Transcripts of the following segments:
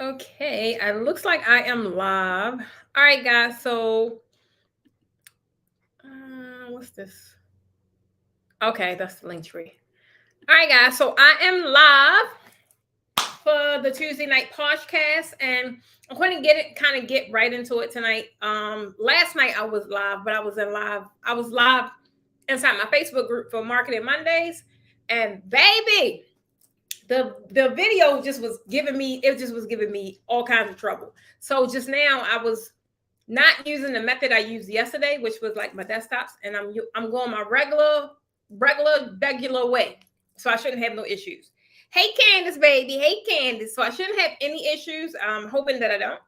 Okay, it looks like I am live. All right, guys. So, what's this? Okay, that's the link tree. All right, guys. So I am live for the Tuesday night Poshcast, and I'm going to kind of get right into it tonight. Last night I was live, but I was live inside my Facebook group for Marketing Mondays, and baby, the video just was giving me all kinds of trouble. So just now I was not using the method I used yesterday, which was like my desktops, and I'm going my regular way. So I shouldn't have no issues. Hey Candace, baby. Hey Candace. So I shouldn't have any issues. I'm hoping that I don't.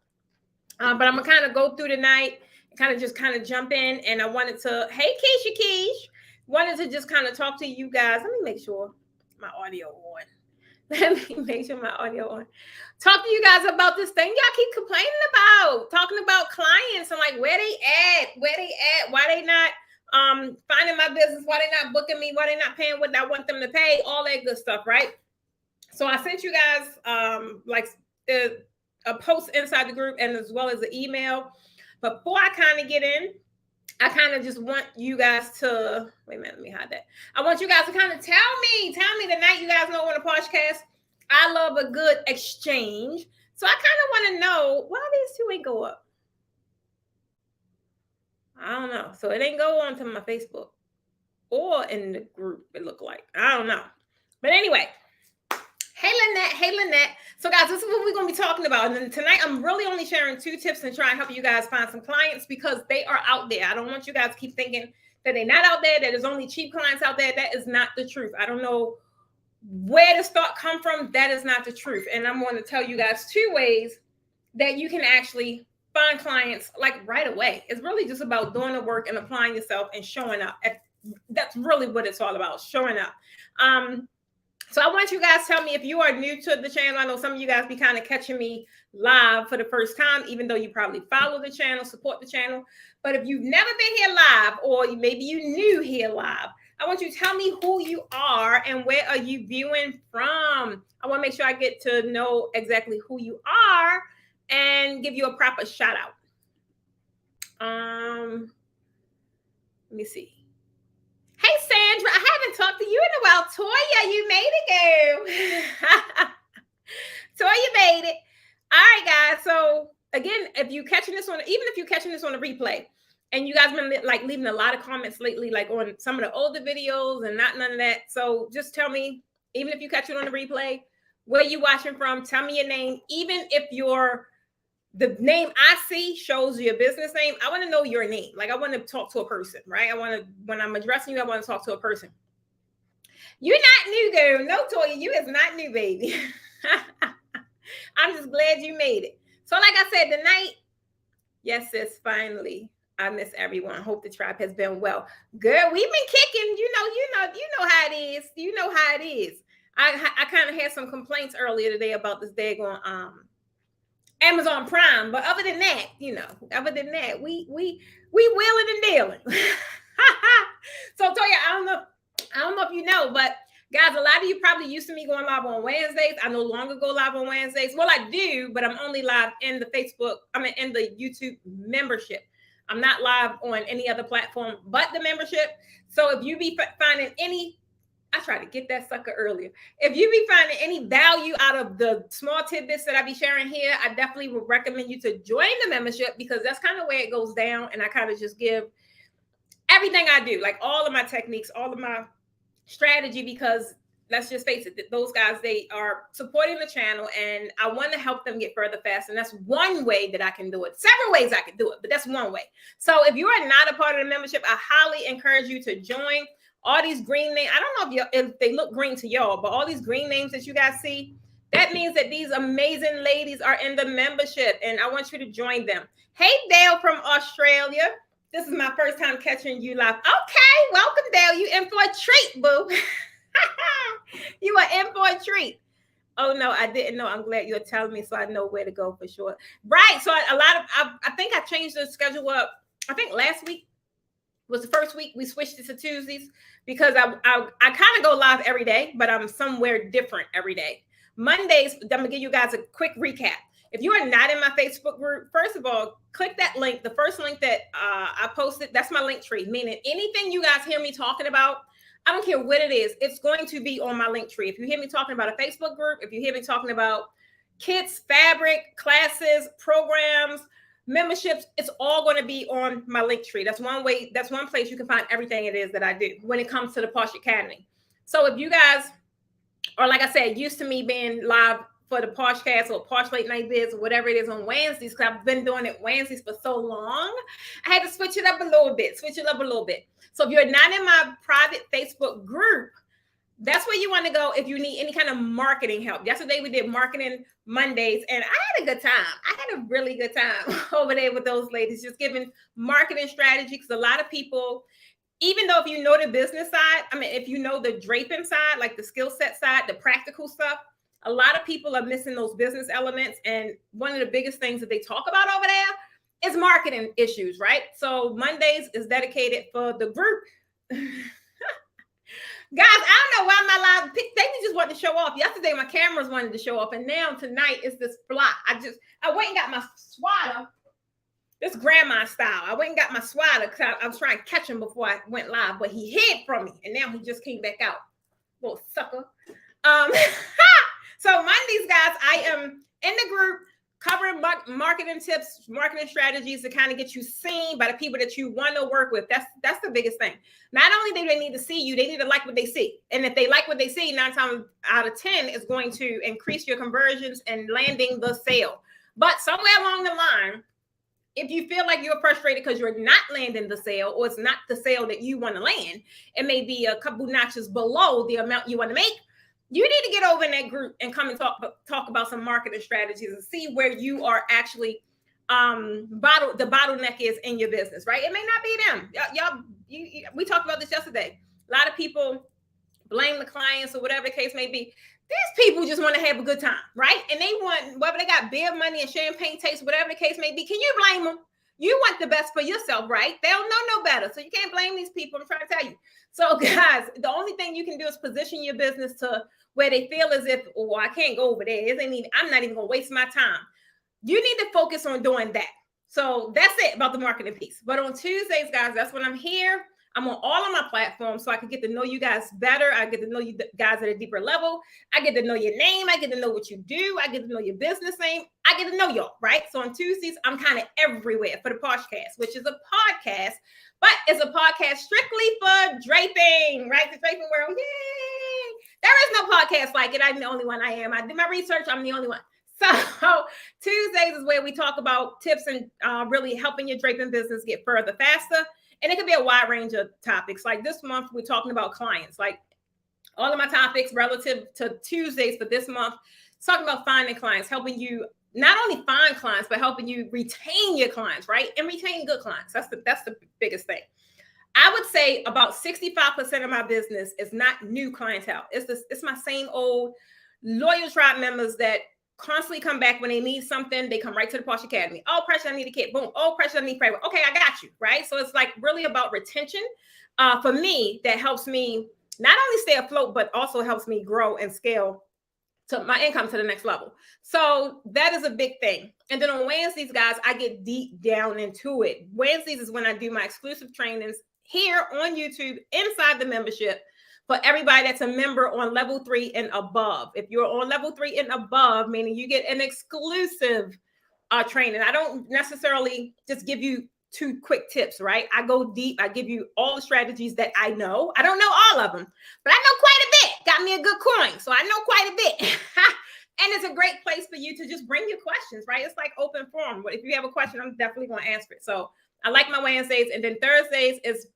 But I'm gonna kind of go through the night, kind of jump in, and I wanted to. Hey Keisha, wanted to just kind of talk to you guys. Let me make sure my audio on. Let me make sure my audio on. Talk to you guys about this thing y'all keep complaining about, talking about clients and like where they at, why they not finding my business, why they not booking me, why they not paying what I want them to pay, all that good stuff, right? So I sent you guys a post inside the group and as well as an email. Before I kind of get in, I kind of just want you guys to wait a minute. Let me hide that. I want you guys to kind of tell me tonight. You guys know on the podcast, I love a good exchange. So I kind of want to know why these two ain't go up. I don't know. So it ain't go on to my Facebook or in the group. It looked like I don't know. But anyway. Hey Lynette. So guys, this is what we're going to be talking about. And then tonight, I'm really only sharing 2 tips and trying to help you guys find some clients because they are out there. I don't want you guys to keep thinking that they're not out there, that there's only cheap clients out there. That is not the truth. I don't know where this thought come from. That is not the truth. And I'm going to tell you guys 2 ways that you can actually find clients like right away. It's really just about doing the work and applying yourself and showing up. That's really what it's all about, showing up. So I want you guys to tell me if you are new to the channel. I know some of you guys be kind of catching me live for the first time, even though you probably follow the channel, support the channel. But if you've never been here live, or maybe you new here live, I want you to tell me who you are and where are you viewing from. I want to make sure I get to know exactly who you are and give you a proper shout out. Let me see. Hey, Sandra, I haven't talked to you in a while. Toya, you made it, girl. Toya made it. All right, guys. So again, if you're catching this on a replay, and you guys been like leaving a lot of comments lately, like on some of the older videos and none of that. So just tell me, even if you catch it on the replay, where you watching from, tell me your name. Even if the name I see shows your business name, I want to know your name. Like I want to talk to a person, right? When I'm addressing you, I want to talk to a person. You're not new, girl. No, Toya, you is not new, baby. I'm just glad you made it. So like I said, tonight, yes, sis, finally, I miss everyone. Hope the tribe has been well. Girl, we've been kicking. You know how it is. You know how it is. I kind of had some complaints earlier today about this daggone Amazon Prime, but other than that, we wheeling and dealing. So Toya, I don't know if you know, but guys, a lot of you probably used to me going live on Wednesdays. I no longer go live on Wednesdays. Well, I do, but I'm only live in the in the YouTube membership. I'm not live on any other platform but the membership. So if you be finding I tried to get that sucker earlier. If you be finding any value out of the small tidbits that I be sharing here, I definitely would recommend you to join the membership because that's kind of where it goes down. And I kind of just give everything I do, like all of my techniques, all of my strategy, because let's just face it, those guys, they are supporting the channel and I want to help them get further fast. And that's one way that I can do it. Several ways I can do it, but that's one way. So if you are not a part of the membership, I highly encourage you to join. All these green names, I don't know if they look green to y'all, but all these green names that you guys see, that means that these amazing ladies are in the membership and I want you to join them. Hey, Dale from Australia. This is my first time catching you live. Okay, welcome, Dale. You in for a treat, boo. You are in for a treat. Oh, no, I didn't know. I'm glad you're telling me so I know where to go for sure. Right, so I think I changed the schedule up. I think last week was the first week we switched it to Tuesdays because I kind of go live every day, but I'm somewhere different every day. Mondays, I'm going to give you guys a quick recap. If you are not in my Facebook group, first of all, click that link. The first link that I posted, that's my link tree, meaning anything you guys hear me talking about, I don't care what it is, it's going to be on my link tree. If you hear me talking about a Facebook group, if you hear me talking about kits, fabric, classes, programs, memberships, it's all going to be on my link tree. That's one way, that's one place you can find everything it is that I do when it comes to the Posh Academy. So if you guys are, like I said, used to me being live for the Poshcast or Posh Late Night Biz or whatever it is on Wednesdays, because I've been doing it Wednesdays for so long, I had to switch it up a little bit. So if you're not in my private Facebook group, that's where you want to go if you need any kind of marketing help. Yesterday we did marketing Mondays, and I had a good time. I had a really good time over there with those ladies, just giving marketing strategy, because a lot of people, even though if you know the business side, I mean, if you know the draping side, like the skill set side, the practical stuff, a lot of people are missing those business elements. And one of the biggest things that they talk about over there is marketing issues, right? So Mondays is dedicated for the group. Guys, I don't know why my live, they just wanted to show off. Yesterday, my cameras wanted to show off. And now tonight is this fly. I went and got my swatter. This grandma style. I went and got my swatter because I was trying to catch him before I went live, but he hid from me. And now he just came back out. Little sucker. So Mondays, guys, I am in the group covering marketing tips, marketing strategies to kind of get you seen by the people that you want to work with. That's the biggest thing. Not only do they need to see you, they need to like what they see. And if they like what they see, 9 times out of 10 is going to increase your conversions and landing the sale. But somewhere along the line, if you feel like you're frustrated because you're not landing the sale, or it's not the sale that you want to land, it may be a couple notches below the amount you want to make, you need to get over in that group and come and talk about some marketing strategies and see where you are actually the bottleneck is in your business, right? It may not be them. We talked about this yesterday. A lot of people blame the clients or whatever the case may be. These people just want to have a good time, right? And they want, whether they got beer money and champagne taste, whatever the case may be, can you blame them? You want the best for yourself, right? They don't know no better. So you can't blame these people. I'm trying to tell you. So guys, the only thing you can do is position your business to where they feel as if, oh, I can't go over there. I'm not even going to waste my time. You need to focus on doing that. So that's it about the marketing piece. But on Tuesdays, guys, that's when I'm here. I'm on all of my platforms so I can get to know you guys better. I get to know you guys at a deeper level. I get to know your name. I get to know what you do. I get to know your business name. I get to know y'all, right? So on Tuesdays, I'm kind of everywhere for the Poshcast, which is a podcast, but it's a podcast strictly for draping, right? The draping world. Yay! There is no podcast like it. I'm the only one I am. I did my research. I'm the only one. So Tuesdays is where we talk about tips and really helping your draping business get further faster. And it could be a wide range of topics. Like this month, we're talking about clients. Like all of my topics relative to Tuesdays for this month, talking about finding clients, helping you not only find clients, but helping you retain your clients, right? And retain good clients. That's the biggest thing. I would say about 65% of my business is not new clientele. It's my same old loyal tribe members that constantly come back when they need something. They come right to the Posh Academy. Oh, Precious, I need a kit. Boom. Oh, Precious, I need favor. Okay, I got you. Right. So it's like really about retention. For me, that helps me not only stay afloat, but also helps me grow and scale to my income to the next level. So that is a big thing. And then on Wednesdays, guys, I get deep down into it. Wednesdays is when I do my exclusive trainings here on YouTube inside the membership for everybody that's a member on level 3 and above. If you're on level 3 and above, meaning you get an exclusive training. I don't necessarily just give you 2 quick tips, right? I go deep. I give you all the strategies that I know. I don't know all of them, but I know quite a bit. Got me a good coin, so I know quite a bit. And it's a great place for you to just bring your questions, right? It's like open forum. But if you have a question, I'm definitely going to answer it. So I like my Wednesdays. And then Thursdays is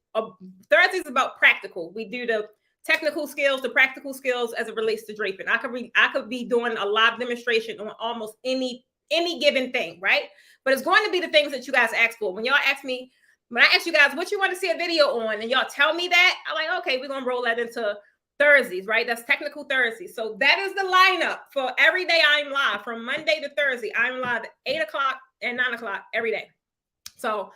about practical. We do the technical skills, the practical skills as it relates to draping. I could be doing a live demonstration on almost any given thing, right? But it's going to be the things that you guys ask for. When y'all ask me, when I ask you guys what you want to see a video on, and y'all tell me that, I'm like, okay, we're going to roll that into Thursdays, right? That's technical Thursdays. So that is the lineup for every day I'm live. From Monday to Thursday, I'm live at 8 o'clock and 9 o'clock every day. So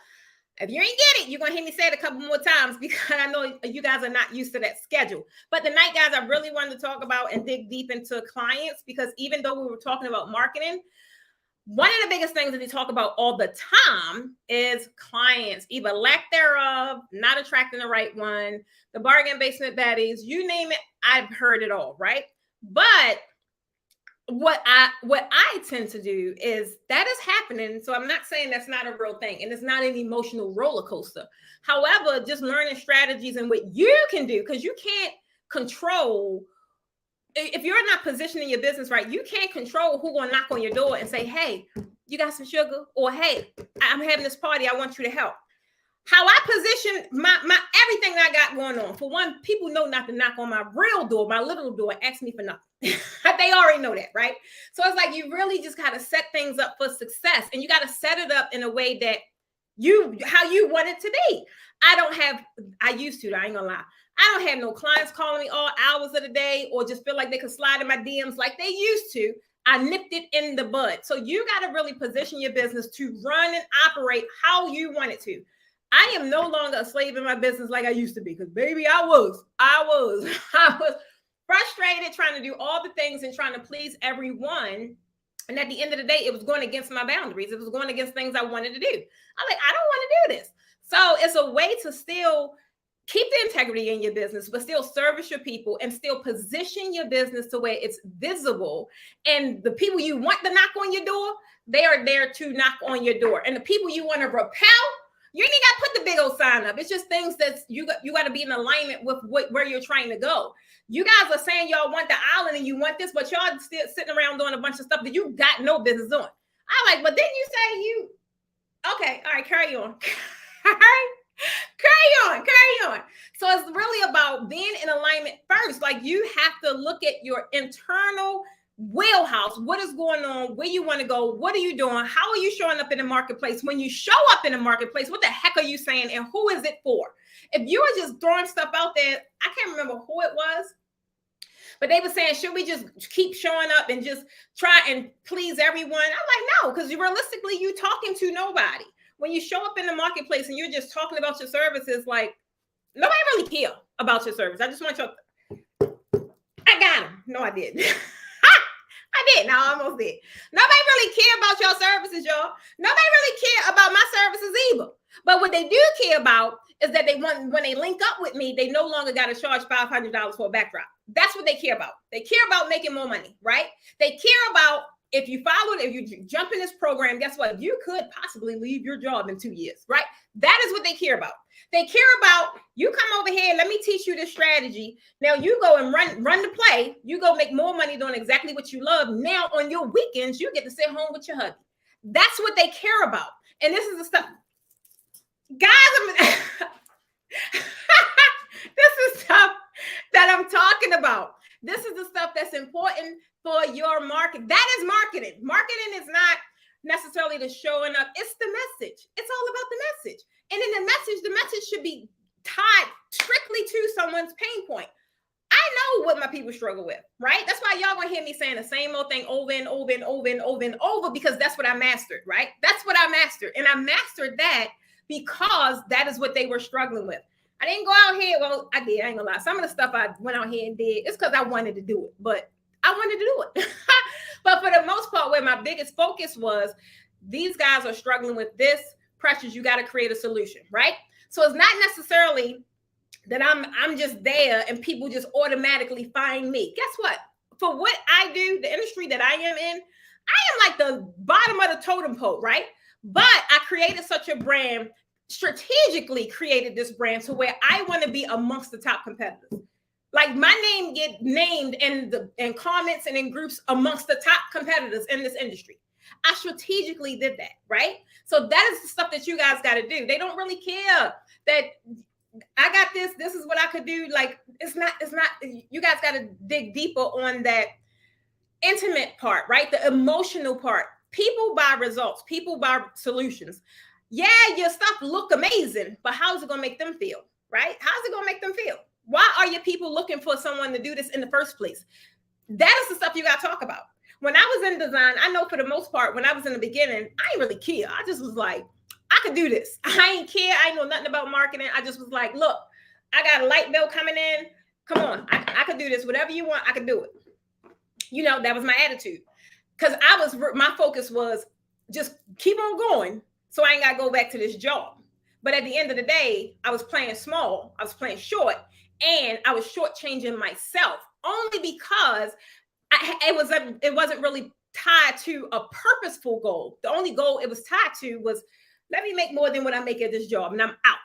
if you ain't get it, you're going to hear me say it a couple more times because I know you guys are not used to that schedule. But tonight, guys, I really wanted to talk about and dig deep into clients because even though we were talking about marketing, one of the biggest things that they talk about all the time is clients, either lack thereof, not attracting the right one, the bargain basement baddies, you name it, I've heard it all, right? But what I tend to do is that is happening. So I'm not saying that's not a real thing, and it's not an emotional roller coaster. However, just learning strategies and what you can do, because you can't control. If you're not positioning your business right, you can't control who gonna knock on your door and say, "Hey, you got some sugar?" or "Hey, I'm having this party. I want you to help." How I position my everything that I got going on. For one, people know not to knock on my real door, my literal door, and ask me for nothing. They already know that, right? So it's like you really just got to set things up for success, and you got to set it up in a way that how you want it to be. I used to, I ain't gonna lie. I don't have no clients calling me all hours of the day or just feel like they could slide in my DMs like they used to. I nipped it in the bud. So you got to really position your business to run and operate how you want it to. I am no longer a slave in my business like I used to be, because baby, I was frustrated trying to do all the things and trying to please everyone. And at the end of the day, it was going against my boundaries. It was going against things I wanted to do. I'm like, I don't want to do this. So it's a way to still keep the integrity in your business, but still service your people and still position your business to where it's visible. And the people you want to knock on your door, they are there to knock on your door. And the people you want to repel, you ain't got to put the big old sign up. It's just things that you got to be in alignment with where you're trying to go. You guys are saying y'all want the island and you want this, but y'all still sitting around doing a bunch of stuff that you got no business doing. I'm like, but didn't you say you? Okay, all right, carry on. All right. Carry on. So it's really about being in alignment first. Like you have to look at your internal wheelhouse. What is going on? Where you want to go? What are you doing? How are you showing up in the marketplace? When you show up in the marketplace, what the heck are you saying? And who is it for? If you are just throwing stuff out there, I can't remember who it was, but they were saying, should we just keep showing up and just try and please everyone? I'm like, no, because realistically, you talking to nobody. When you show up in the marketplace and you're just talking about your services, like nobody really care about your service. I just want I got him. No, I didn't. I did. No, I almost did. Nobody really care about your services, y'all. Nobody really care about my services either. But what they do care about is that when they link up with me, they no longer got to charge $500 for a backdrop. That's what they care about. They care about making more money, right? They care about if you jump in this program, guess what? You could possibly leave your job in 2 years, right? That is what they care about. They care about you come over here, let me teach you this strategy. Now you go and run the play. You go make more money doing exactly what you love. Now on your weekends, you get to sit home with your hubby. That's what they care about. And this is the stuff, guys, this is stuff that I'm talking about. This is the stuff that's important for your market. That is marketing. Marketing is not necessarily the showing up. It's the message. It's all about the message. And in the message should be tied strictly to someone's pain point. I know what my people struggle with, right? That's why y'all gonna hear me saying the same old thing over and over and over and over and over, because that's what I mastered, right? That's what I mastered. And I mastered that because that is what they were struggling with. I didn't go out here. Well, I did. I ain't gonna lie. Some of the stuff I went out here and did, it's because I wanted to do it. But I wanted to do it. But for the most part, where my biggest focus was, these guys are struggling with this pressures. You got to create a solution, right? So it's not necessarily that I'm just there and people just automatically find me. Guess what? For what I do, the industry that I am in, I am like the bottom of the totem pole, right? But I created such a brand, strategically created this brand to where I want to be amongst the top competitors. Like my name get named in comments and in groups amongst the top competitors in this industry. I strategically did that, right? So that is the stuff that you guys got to do. They don't really care that I got this. This is what I could do. Like it's not, you guys got to dig deeper on that intimate part, right? The emotional part. People buy results. People buy solutions. Yeah, your stuff look amazing, but how's it going to make them feel, right? How's it going to make them feel? Why are your people looking for someone to do this in the first place? That is the stuff you got to talk about. When I was in design, I know for the most part, when I was in the beginning, I didn't really care. I just was like, I could do this. I ain't care. I ain't know nothing about marketing. I just was like, look, I got a light bill coming in. Come on. I could do this. Whatever you want, I could do it. You know, that was my attitude. Because my focus was just keep on going so I ain't got to go back to this job. But at the end of the day, I was playing small, I was playing short, and I was shortchanging myself only because it wasn't really tied to a purposeful goal. The only goal it was tied to was, let me make more than what I make at this job and I'm out.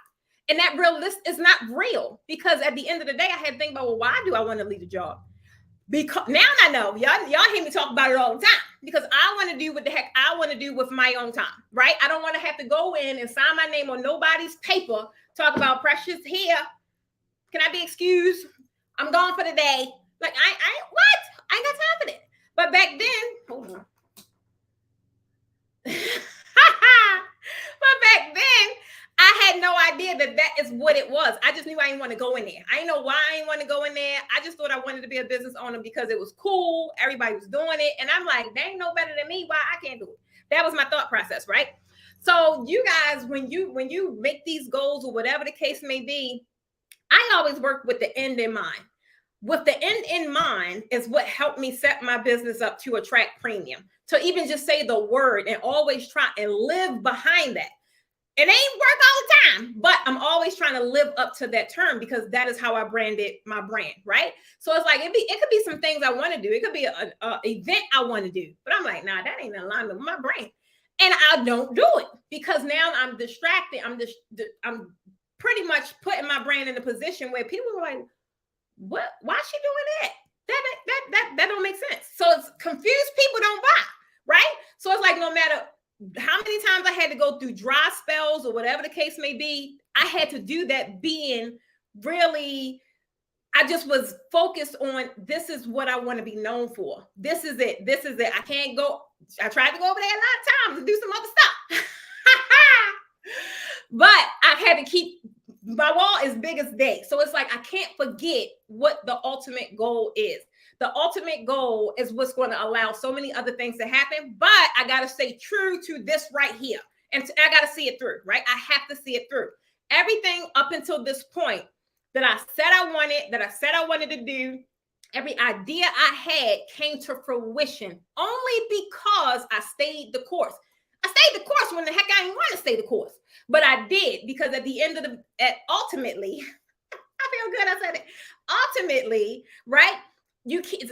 And that real list is not real, because at the end of the day, I had to think about, well, why do I want to leave the job? Because now I know, y'all hear me talk about it all the time, because I want to do what the heck I want to do with my own time, right? I don't want to have to go in and sign my name on nobody's paper, talk about Precious here. Can I be excused? I'm gone for the day. Like, I ain't got time for that. But back then, hold on. But back then, I had no idea that is what it was. I just knew I didn't want to go in there. I didn't know why I didn't want to go in there. I just thought I wanted to be a business owner because it was cool. Everybody was doing it. And I'm like, they ain't no better than me. Why I can't do it? That was my thought process, right? So you guys, when you make these goals or whatever the case may be, I always work with the end in mind. With the end in mind is what helped me set my business up to attract premium. To even just say the word and always try and live behind that. It ain't work all the time, but I'm always trying to live up to that term, because that is how I branded my brand, right? So it's like, it could be some things I want to do. It could be an event I want to do, but I'm like, nah, that ain't in alignment with my brand. And I don't do it because now I'm distracted. I'm pretty much putting my brand in a position where people are like, what? Why is she doing that? That don't make sense. So it's confused people don't buy, right? So it's like, no matter how many times I had to go through dry spells or whatever the case may be, I had to do that being really, I just was focused on, this is what I want to be known for. This is it. This is it. I can't go. I tried to go over there a lot of times and do some other stuff. But I had to keep, my wall is big as day. So it's like, I can't forget what the ultimate goal is. The ultimate goal is what's going to allow so many other things to happen. But I got to stay true to this right here. And I got to see it through, right? I have to see it through. Everything up until this point that I said I wanted to do, every idea I had came to fruition only because I stayed the course. I stayed the course when the heck I didn't want to stay the course. But I did, because at the end of ultimately, I feel good I said it. Ultimately, right?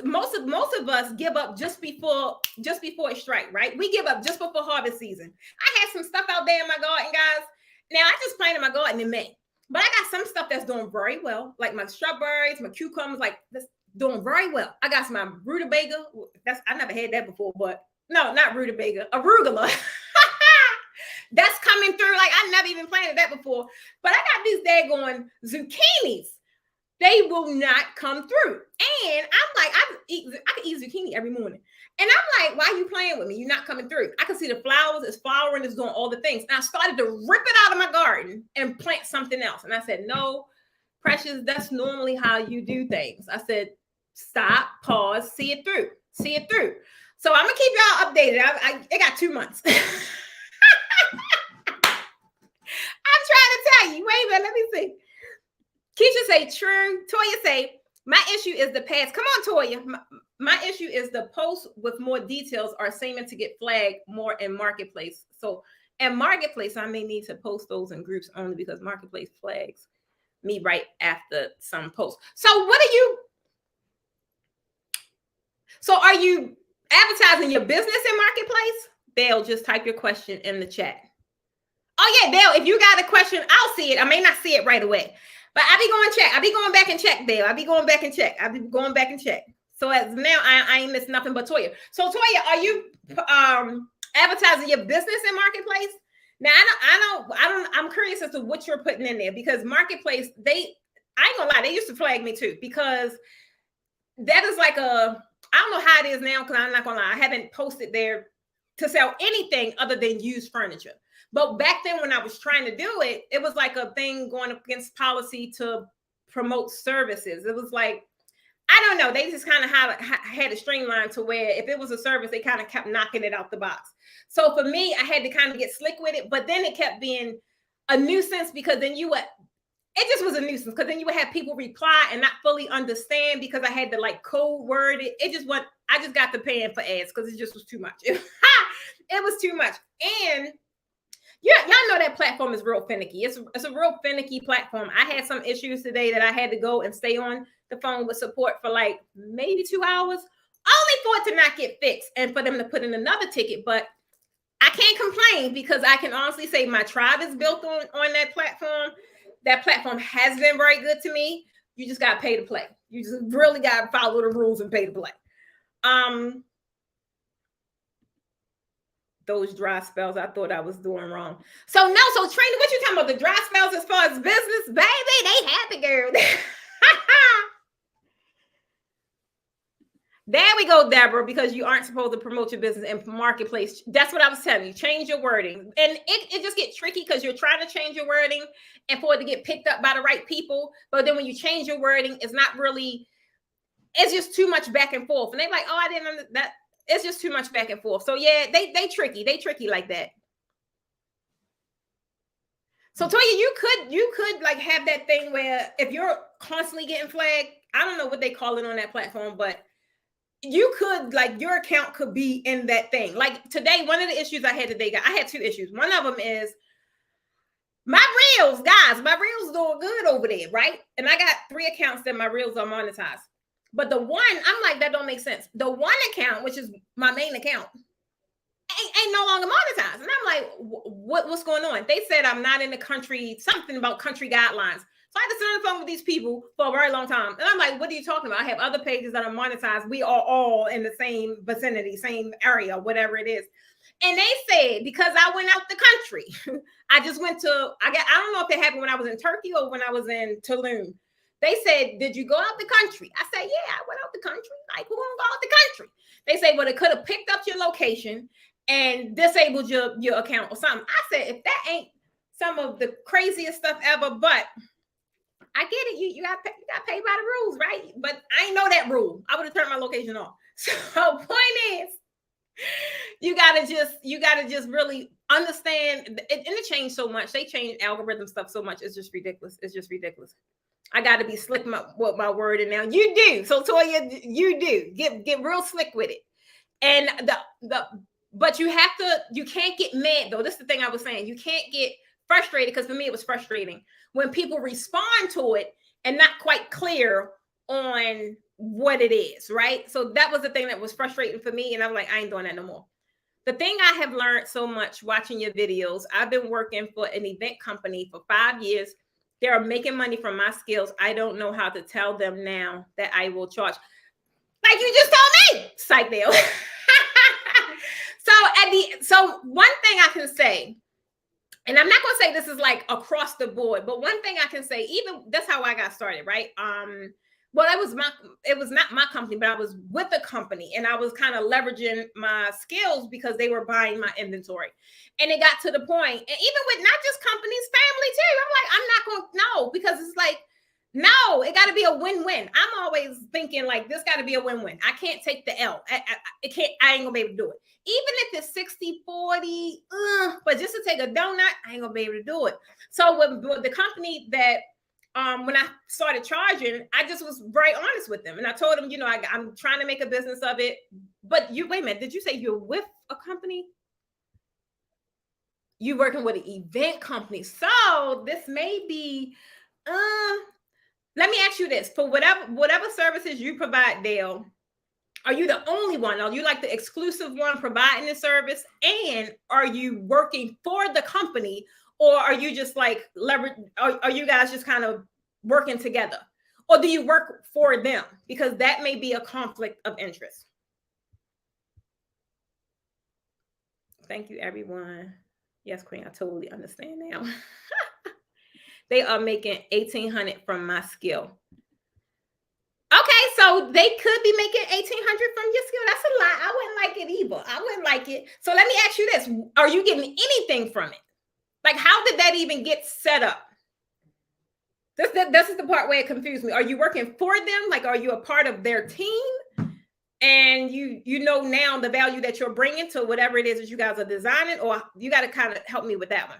Most of us give up just before it strike, right? We give up just before harvest season. I had some stuff out there in my garden, guys. Now I just planted my garden in May, but I got some stuff that's doing very well, like my strawberries, my cucumbers, like that's doing very well. I got some rutabaga. I never had that before, but no, not rutabaga, arugula. That's coming through. Like, I never even planted that before, but I got these daggone zucchinis. They will not come through. And I'm like, I could eat zucchini every morning. And I'm like, why are you playing with me? You're not coming through. I can see the flowers, it's flowering, it's doing all the things. And I started to rip it out of my garden and plant something else. And I said, no, Precious, that's normally how you do things. I said, stop, pause, see it through. See it through. So I'm going to keep y'all updated. I got 2 months. I'm trying to tell you. Wait a minute, let me see. Keisha say true. Toya say, my issue is the past. Come on, Toya. My issue is the posts with more details are seeming to get flagged more in Marketplace. So in Marketplace, I may need to post those in groups only because Marketplace flags me right after some posts. So are you advertising your business in Marketplace? Dale, just type your question in the chat. Oh yeah, Dale, if you got a question, I'll see it. I may not see it right away. But I be going back and check, Dale. I be going back and check. So as now, I ain't missing nothing but Toya. So Toya, are you advertising your business in Marketplace? Now I'm curious as to what you're putting in there, because Marketplace, I ain't gonna lie, they used to flag me too, because that is like I don't know how it is now, because I'm not gonna lie, I haven't posted there to sell anything other than used furniture. But back then when I was trying to do it, it was like a thing going up against policy to promote services. It was like, I don't know. They just kind of had a streamline to where if it was a service, they kind of kept knocking it out the box. So for me, I had to kind of get slick with it. But then it kept being a nuisance, because then it just was a nuisance, because then you would have people reply and not fully understand, because I had to like code word it. I just got to paying for ads because it just was too much. It was too much. And yeah, y'all know that platform is real finicky. It's a real finicky platform. I had some issues today that I had to go and stay on the phone with support for like maybe 2 hours, only for it to not get fixed and for them to put in another ticket. But I can't complain because I can honestly say my tribe is built on that platform. That platform has been very good to me. You just got to pay to play. You just really got to follow the rules and pay to play. Those dry spells, I thought I was doing wrong. So no, so Trina, what you talking about? The dry spells as far as business, baby, they happy, girl. There we go, Deborah, because you aren't supposed to promote your business in marketplace. That's what I was telling you. Change your wording. And it just gets tricky because you're trying to change your wording and for it to get picked up by the right people. But then when you change your wording, it's not really, it's just too much back and forth. And they're like, oh, I didn't understand that. It's just too much back and forth. So yeah, they tricky. They tricky like that. So Toya, you could like have that thing where if you're constantly getting flagged, I don't know what they call it on that platform, but you could like your account could be in that thing. Like today, one of the issues I had today, I had 2 issues. One of them is my reels, guys. My reels doing good over there, right? And I got 3 accounts that my reels are monetized. But the one, I'm like, that don't make sense. The one account, which is my main account, ain't no longer monetized. And I'm like, what's going on? They said I'm not in the country, something about country guidelines. So I had to sit on the phone with these people for a very long time. And I'm like, what are you talking about? I have other pages that are monetized. We are all in the same vicinity, same area, whatever it is. And they said, because I went out the country, I just went to, I don't know if it happened when I was in Turkey or when I was in Tulum. They said, did you go out the country? I said, yeah, I went out the country. Like, who gonna go out the country? They say, well, it could have picked up your location and disabled your account or something. I said, if that ain't some of the craziest stuff ever, but I get it. You got paid by the rules, right? But I ain't know that rule. I would have turned my location off. So point is, you gotta just really understand. And it changed so much. They changed algorithm stuff so much. It's just ridiculous. It's just ridiculous. I got to be slick with my word, and now you do. So Toya, you do get real slick with it. And but you can't get mad though. This is the thing I was saying. You can't get frustrated because for me it was frustrating when people respond to it and not quite clear on what it is, right? So that was the thing that was frustrating for me, and I'm like, I ain't doing that no more. The thing I have learned so much watching your videos, I've been working for an event company for 5 years. They are making money from my skills. I don't know how to tell them now that I will charge. Like you just told me, psych deal. So one thing I can say, and I'm not going to say this is like across the board, but one thing I can say, even that's how I got started, right? Well, it was not my company, but I was with a company and I was kind of leveraging my skills because they were buying my inventory. And it got to the point, and even with not just companies, family too. I'm like, I'm not going to, no, because it's like, no, it got to be a win-win. I'm always thinking like, this got to be a win-win. I can't take the L. I ain't gonna be able to do it. Even if it's 60-40, but just to take a donut, I ain't gonna be able to do it. So with the company that, when I started charging, I just was very honest with them. And I told them, I'm trying to make a business of it. But wait a minute, did you say you're with a company? You working with an event company. So this may be, let me ask you this. For whatever services you provide, Dale, are you the only one? Are you like the exclusive one providing the service? And are you working for the company? Or are you just like are you guys just kind of working together? Or do you work for them? Because that may be a conflict of interest. Thank you, everyone. Yes, Queen, I totally understand now. They are making $1,800 from my skill. Okay, so they could be making $1,800 from your skill. That's a lot. I wouldn't like it either. I wouldn't like it. So let me ask you this. Are you getting anything from it? Like, how did that even get set up? This is the part where it confused me. Are you working for them? Like, are you a part of their team? And you know now the value that you're bringing to whatever it is that you guys are designing? Or you got to kind of help me with that one.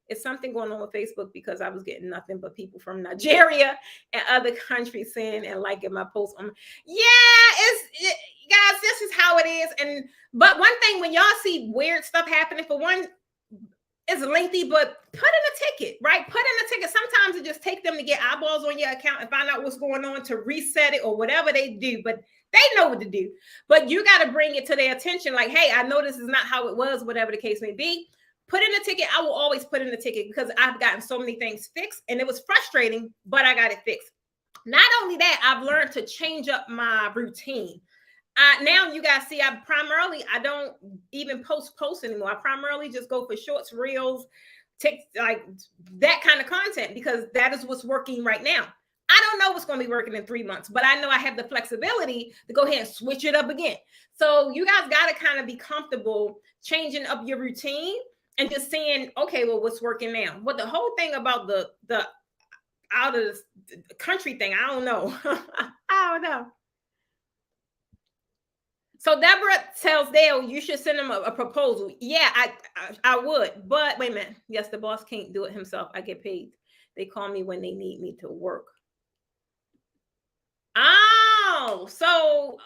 It's something going on with Facebook because I was getting nothing but people from Nigeria and other countries saying and liking my posts. Guys, this is how it is. But one thing, when y'all see weird stuff happening, for one, it's lengthy, but put in a ticket, right? Put in a ticket. Sometimes it just takes them to get eyeballs on your account and find out what's going on, to reset it or whatever they do. But they know what to do. But you got to bring it to their attention. Like, hey, I know this is not how it was, whatever the case may be. Put in a ticket. I will always put in a ticket because I've gotten so many things fixed, and it was frustrating, but I got it fixed. Not only that, I've learned to change up my routine. Now you guys see, I don't even post anymore. I primarily just go for shorts, reels, like that kind of content, because that is what's working right now. I don't know what's going to be working in 3 months, but I know I have the flexibility to go ahead and switch it up again. So you guys got to kind of be comfortable changing up your routine and just saying, okay, well, what's working now? But the whole thing about the out of the country thing, I don't know. I don't know. So Deborah tells Dale, you should send him a proposal. Yeah, I would. But wait a minute. Yes, the boss can't do it himself. I get paid. They call me when they need me to work. Oh, so,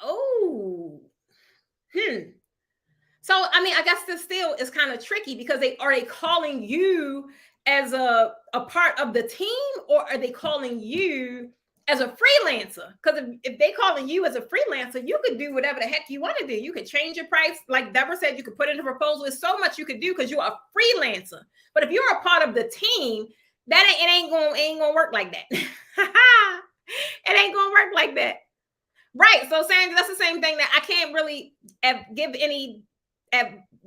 So, I mean, I guess this still is kind of tricky, because are they calling you as a part of the team, or are they calling you as a freelancer? Because if they calling you as a freelancer, you could do whatever the heck you want to do. You could change your price. Like Deborah said, you could put in a proposal. There's so much you could do because you're a freelancer. But if you're a part of the team, it ain't gonna work like that. It ain't gonna work like that. Right. So Sandra, that's the same thing, that I can't really give any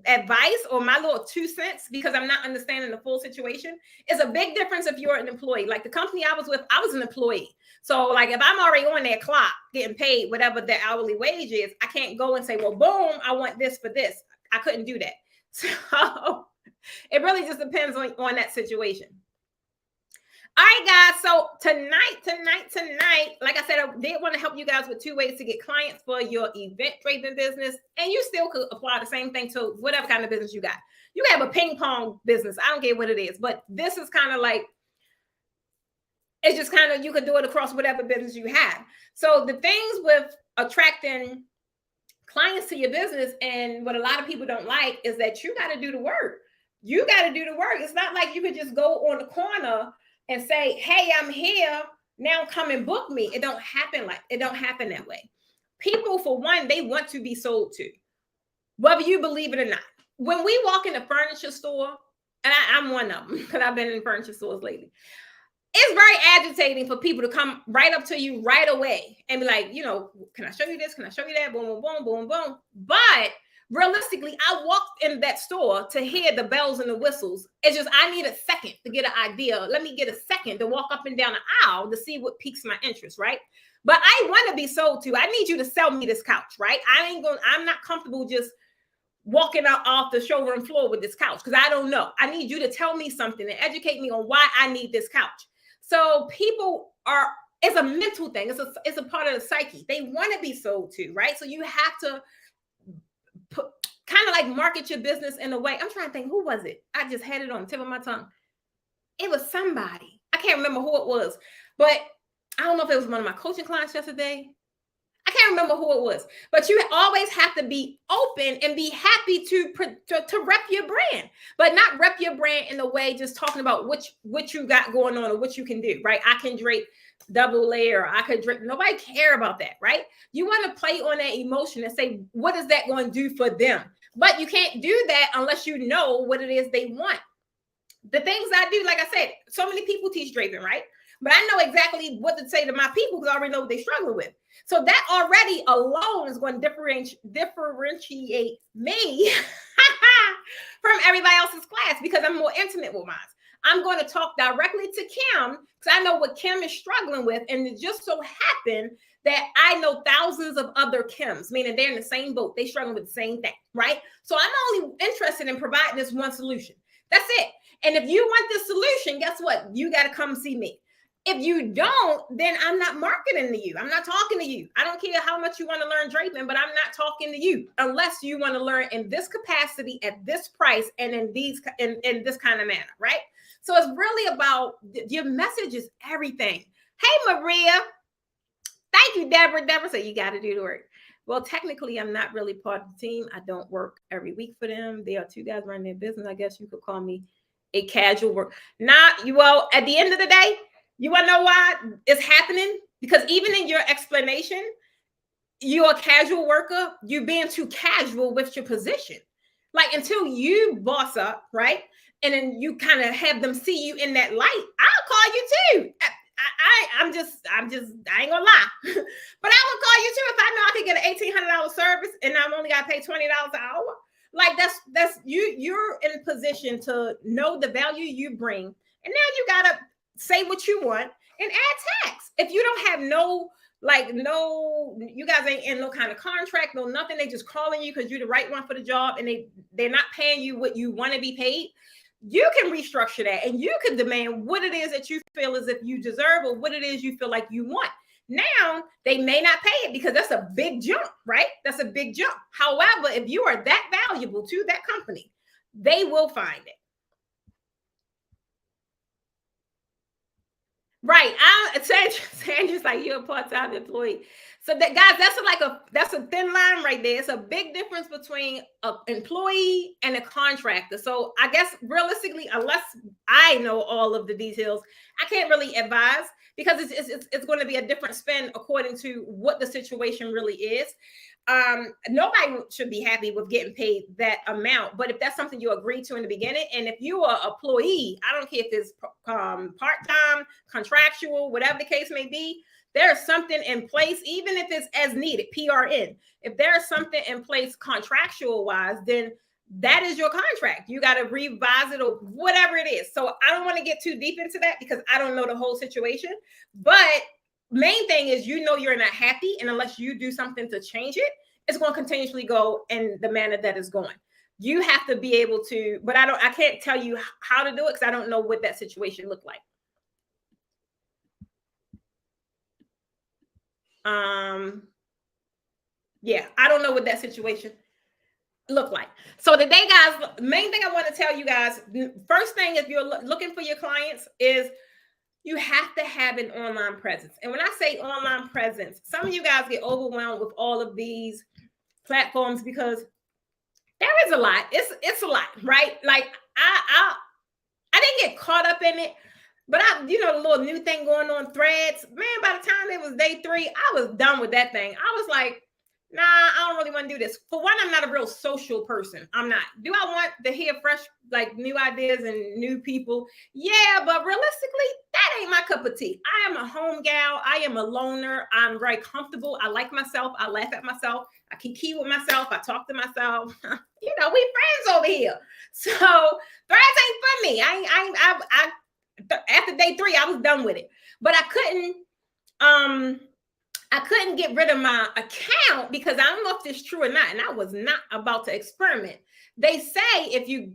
advice or my little 2 cents, because I'm not understanding the full situation. It's a big difference if you're an employee. Like the company I was with, I was an employee. So like if I'm already on their clock getting paid whatever the hourly wage is, I can't go and say, well, boom, I want this for this. I couldn't do that. So it really just depends on that situation. All right, guys. So tonight, like I said, I did want to help you guys with 2 ways to get clients for your event draping business. And you still could apply the same thing to whatever kind of business you got. You have a ping pong business. I don't care what it is, but this is kind of like, it's just kind of, you could do it across whatever business you have. So the things with attracting clients to your business, and what a lot of people don't like, is that you got to do the work. You got to do the work. It's not like you could just go on the corner and say, hey, I'm here, now come and book me. It don't happen that way. People, for one, they want to be sold to, whether you believe it or not. When we walk in a furniture store, and I'm one of them because I've been in furniture stores lately, it's very agitating for people to come right up to you right away and be like, can I show you this? Can I show you that? Boom, boom, boom, boom, boom. But realistically, I walked in that store to hear the bells and the whistles. It's just, I need a second to get an idea. Let me get a second to walk up and down the aisle to see what piques my interest, right? But I want to be sold to. I need you to sell me this couch, right? I'm not comfortable just walking out off the showroom floor with this couch, because I don't know. I need you to tell me something and educate me on why I need this couch. So it's a mental thing. It's a part of the psyche. They want to be sold to, right? So you have to kind of like market your business in a way. I'm trying to think, who was it? I just had it on the tip of my tongue. It was somebody. I can't remember who it was, but I don't know if it was one of my coaching clients yesterday. I can't remember who it was, but you always have to be open and be happy to rep your brand, but not rep your brand in a way just talking about what you got going on or what you can do, right? I can drape double layer. I could drape. Nobody care about that, right? You want to play on that emotion and say, what is that going to do for them? But you can't do that unless you know what it is they want. The things I do, like I said, so many people teach draping, right? But I know exactly what to say to my people because I already know what they struggle with. So that already alone is going to differentiate me from everybody else's class, because I'm more intimate with mine. I'm going to talk directly to Kim because I know what Kim is struggling with. And it just so happened that I know thousands of other Kims, meaning they're in the same boat. They struggle with the same thing, right? So I'm only interested in providing this one solution. That's it. And if you want this solution, guess what? You got to come see me. If you don't, then I'm not marketing to you. I'm not talking to you. I don't care how much you want to learn draping, but I'm not talking to you unless you want to learn in this capacity at this price and in this kind of manner, right? So it's really about your message is everything. Hey, Maria. Thank you, Deborah. Deborah said you got to do the work. Well, technically, I'm not really part of the team. I don't work every week for them. They are two guys running their business. I guess you could call me a casual worker. Not you. Well, at the end of the day, you want to know why it's happening? Because even in your explanation, you're a casual worker. You're being too casual with your position. Like until you boss up, right? And then you kind of have them see you in that light. I'll call you too. I ain't gonna lie, but I would call you too if I know I could get an $1,800 service and I'm only got to pay $20 an hour. Like that's you're in position to know the value you bring, and now you gotta say what you want and add tax. If you don't have you guys ain't in no kind of contract, no nothing. They just calling you because you're the right one for the job, and they're not paying you what you want to be paid. You can restructure that and you can demand what it is that you feel as if you deserve or what it is you feel like you want. Now, they may not pay it because that's a big jump, right? That's a big jump. However, if you are that valuable to that company, they will find it. Right. Sandra's like, you're a part-time employee. So that guys, that's a thin line right there. It's a big difference between an employee and a contractor. So I guess realistically, unless I know all of the details, I can't really advise because it's going to be a different spin according to what the situation really is. Nobody should be happy with getting paid that amount, but if that's something you agreed to in the beginning, and if you are an employee, I don't care if it's part-time, contractual, whatever the case may be, there's something in place, even if it's as needed, PRN. If there's something in place contractual wise, then that is your contract. You got to revise it or whatever it is. So I don't want to get too deep into that because I don't know the whole situation, but main thing is, you're not happy, and unless you do something to change it, it's going to continuously go in the manner that it's going. You have to be able to, but I can't tell you how to do it because I don't know what that situation looked like. Yeah, I don't know what that situation looked like. So today, guys, main thing I want to tell you guys, first thing, if you're looking for your clients, is you have to have an online presence. And when I say online presence, some of you guys get overwhelmed with all of these platforms because there is a lot. It's a lot, right? Like I didn't get caught up in it, but the little new thing going on, Threads, man, by the time it was day 3, I was done with that thing. I was like, nah, I don't really want to do this. For one, I'm not a real social person. I'm not. Do I want to hear fresh, new ideas and new people? Yeah, but realistically, that ain't my cup of tea. I am a home gal. I am a loner. I'm very comfortable. I like myself. I laugh at myself. I can key with myself. I talk to myself. We friends over here. So Threads ain't for me. I after day 3, I was done with it. But I couldn't get rid of my account because I don't know if this is true or not, and I was not about to experiment. They say if you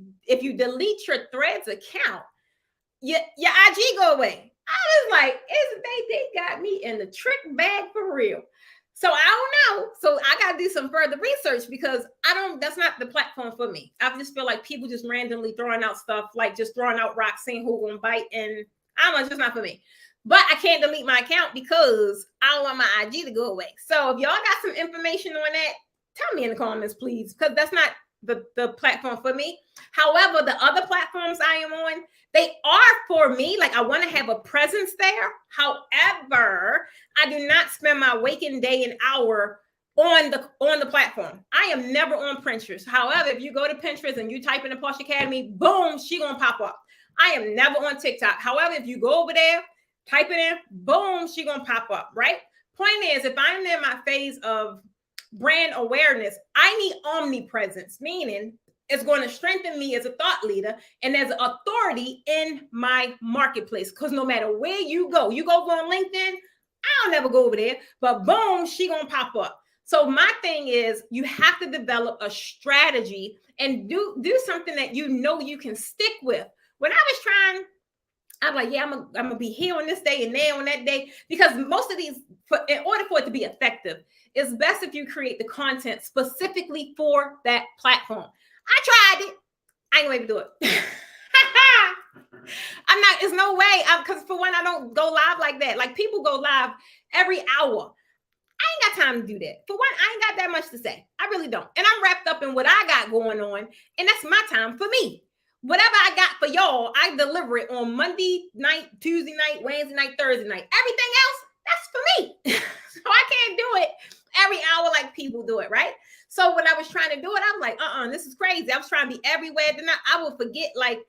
delete your Threads account, your IG go away. I was like, they got me in the trick bag for real. So I don't know. So I got to do some further research because that's not the platform for me. I just feel like people just randomly throwing out stuff, like just throwing out rocks, saying who's going to bite. And I don't know, it's just not for me. But I can't delete my account because I don't want my IG to go away. So if y'all got some information on that, tell me in the comments, please, because that's not the platform for me. However, the other platforms I am on, they are for me. Like I want to have a presence there. However, I do not spend my waking day and hour on the platform. I am never on Pinterest. However, if you go to Pinterest and you type in the Posh Academy, boom, she gonna pop up. I am never on TikTok. However, if you go over there, type it in, boom, she gonna pop up, right? Point is, if I'm in my phase of brand awareness, I need omnipresence, meaning it's going to strengthen me as a thought leader and as an authority in my marketplace. Because no matter where you go on LinkedIn, I'll never go over there, but boom, she gonna pop up. So my thing is, you have to develop a strategy and do something that you can stick with. When I was trying I'm like, yeah, I'm gonna be here on this day and there on that day, because most of these, in order for it to be effective, it's best if you create the content specifically for that platform. I tried it. I ain't gonna even do it. I'm not, it's no way. Because for one, I don't go live like that. Like, people go live every hour. I ain't got time to do that. For one, I ain't got that much to say. I really don't. And I'm wrapped up in what I got going on. And that's my time for me. Whatever I got for y'all, I deliver it on Monday night, Tuesday night, Wednesday night, Thursday night. Everything else, that's for me. So I can't do it every hour like people do it, right? So when I was trying to do it, I was like, this is crazy. I was trying to be everywhere. Then I would forget, like,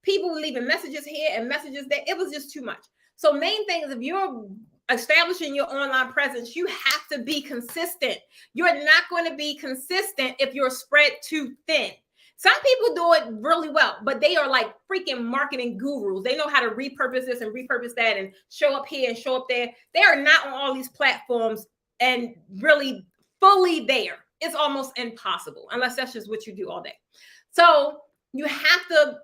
people were leaving messages here and messages there. It was just too much. So main thing is, if you're establishing your online presence, you have to be consistent. You're not going to be consistent if you're spread too thin. Some people do it really well, but they are like freaking marketing gurus. They know how to repurpose this and repurpose that and show up here and show up there. They are not on all these platforms and really fully there. It's almost impossible unless that's just what you do all day. So you have to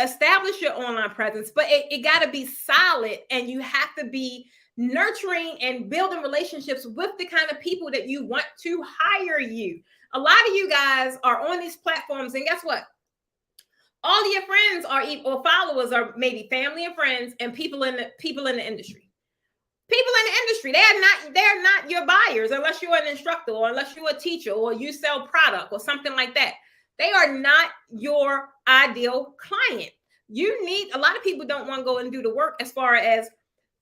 establish your online presence, but it got to be solid, and you have to be nurturing and building relationships with the kind of people that you want to hire you. A lot of you guys are on these platforms, and guess what? All of your friends are, or followers are, maybe family and friends and people in the industry. People in the industry, they're not your buyers unless you're an instructor, or unless you're a teacher, or you sell product or something like that. They are not your ideal client. You need, a lot of people don't want to go and do the work as far as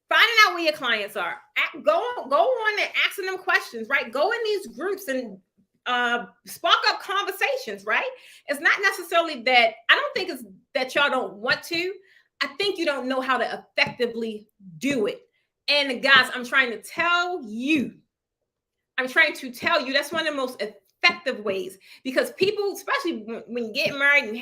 finding out where your clients are. Go on and asking them questions, right? Go in these groups and spark up conversations, right? It's not necessarily that, I don't think it's that y'all don't want to. I think you don't know how to effectively do it. And guys, I'm trying to tell you, that's one of the most effective ways, because people, especially when you get married and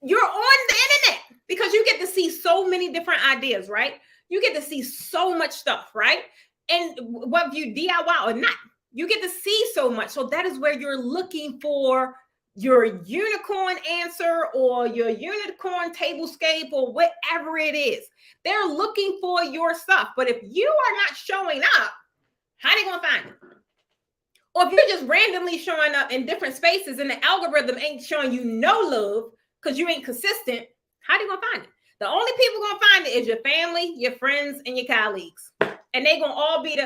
you're on the internet, because you get to see so many different ideas, right? You get to see so much stuff, right? And whether you DIY or not, you get to see so much. So that is where you're looking for your unicorn answer or your unicorn tablescape or whatever it is. They're looking for your stuff. But if you are not showing up, how are they going to find it? Or if you're just randomly showing up in different spaces and the algorithm ain't showing you no love because you ain't consistent, how are they going to find it? The only people going to find it is your family, your friends, and your colleagues. And they're going to all be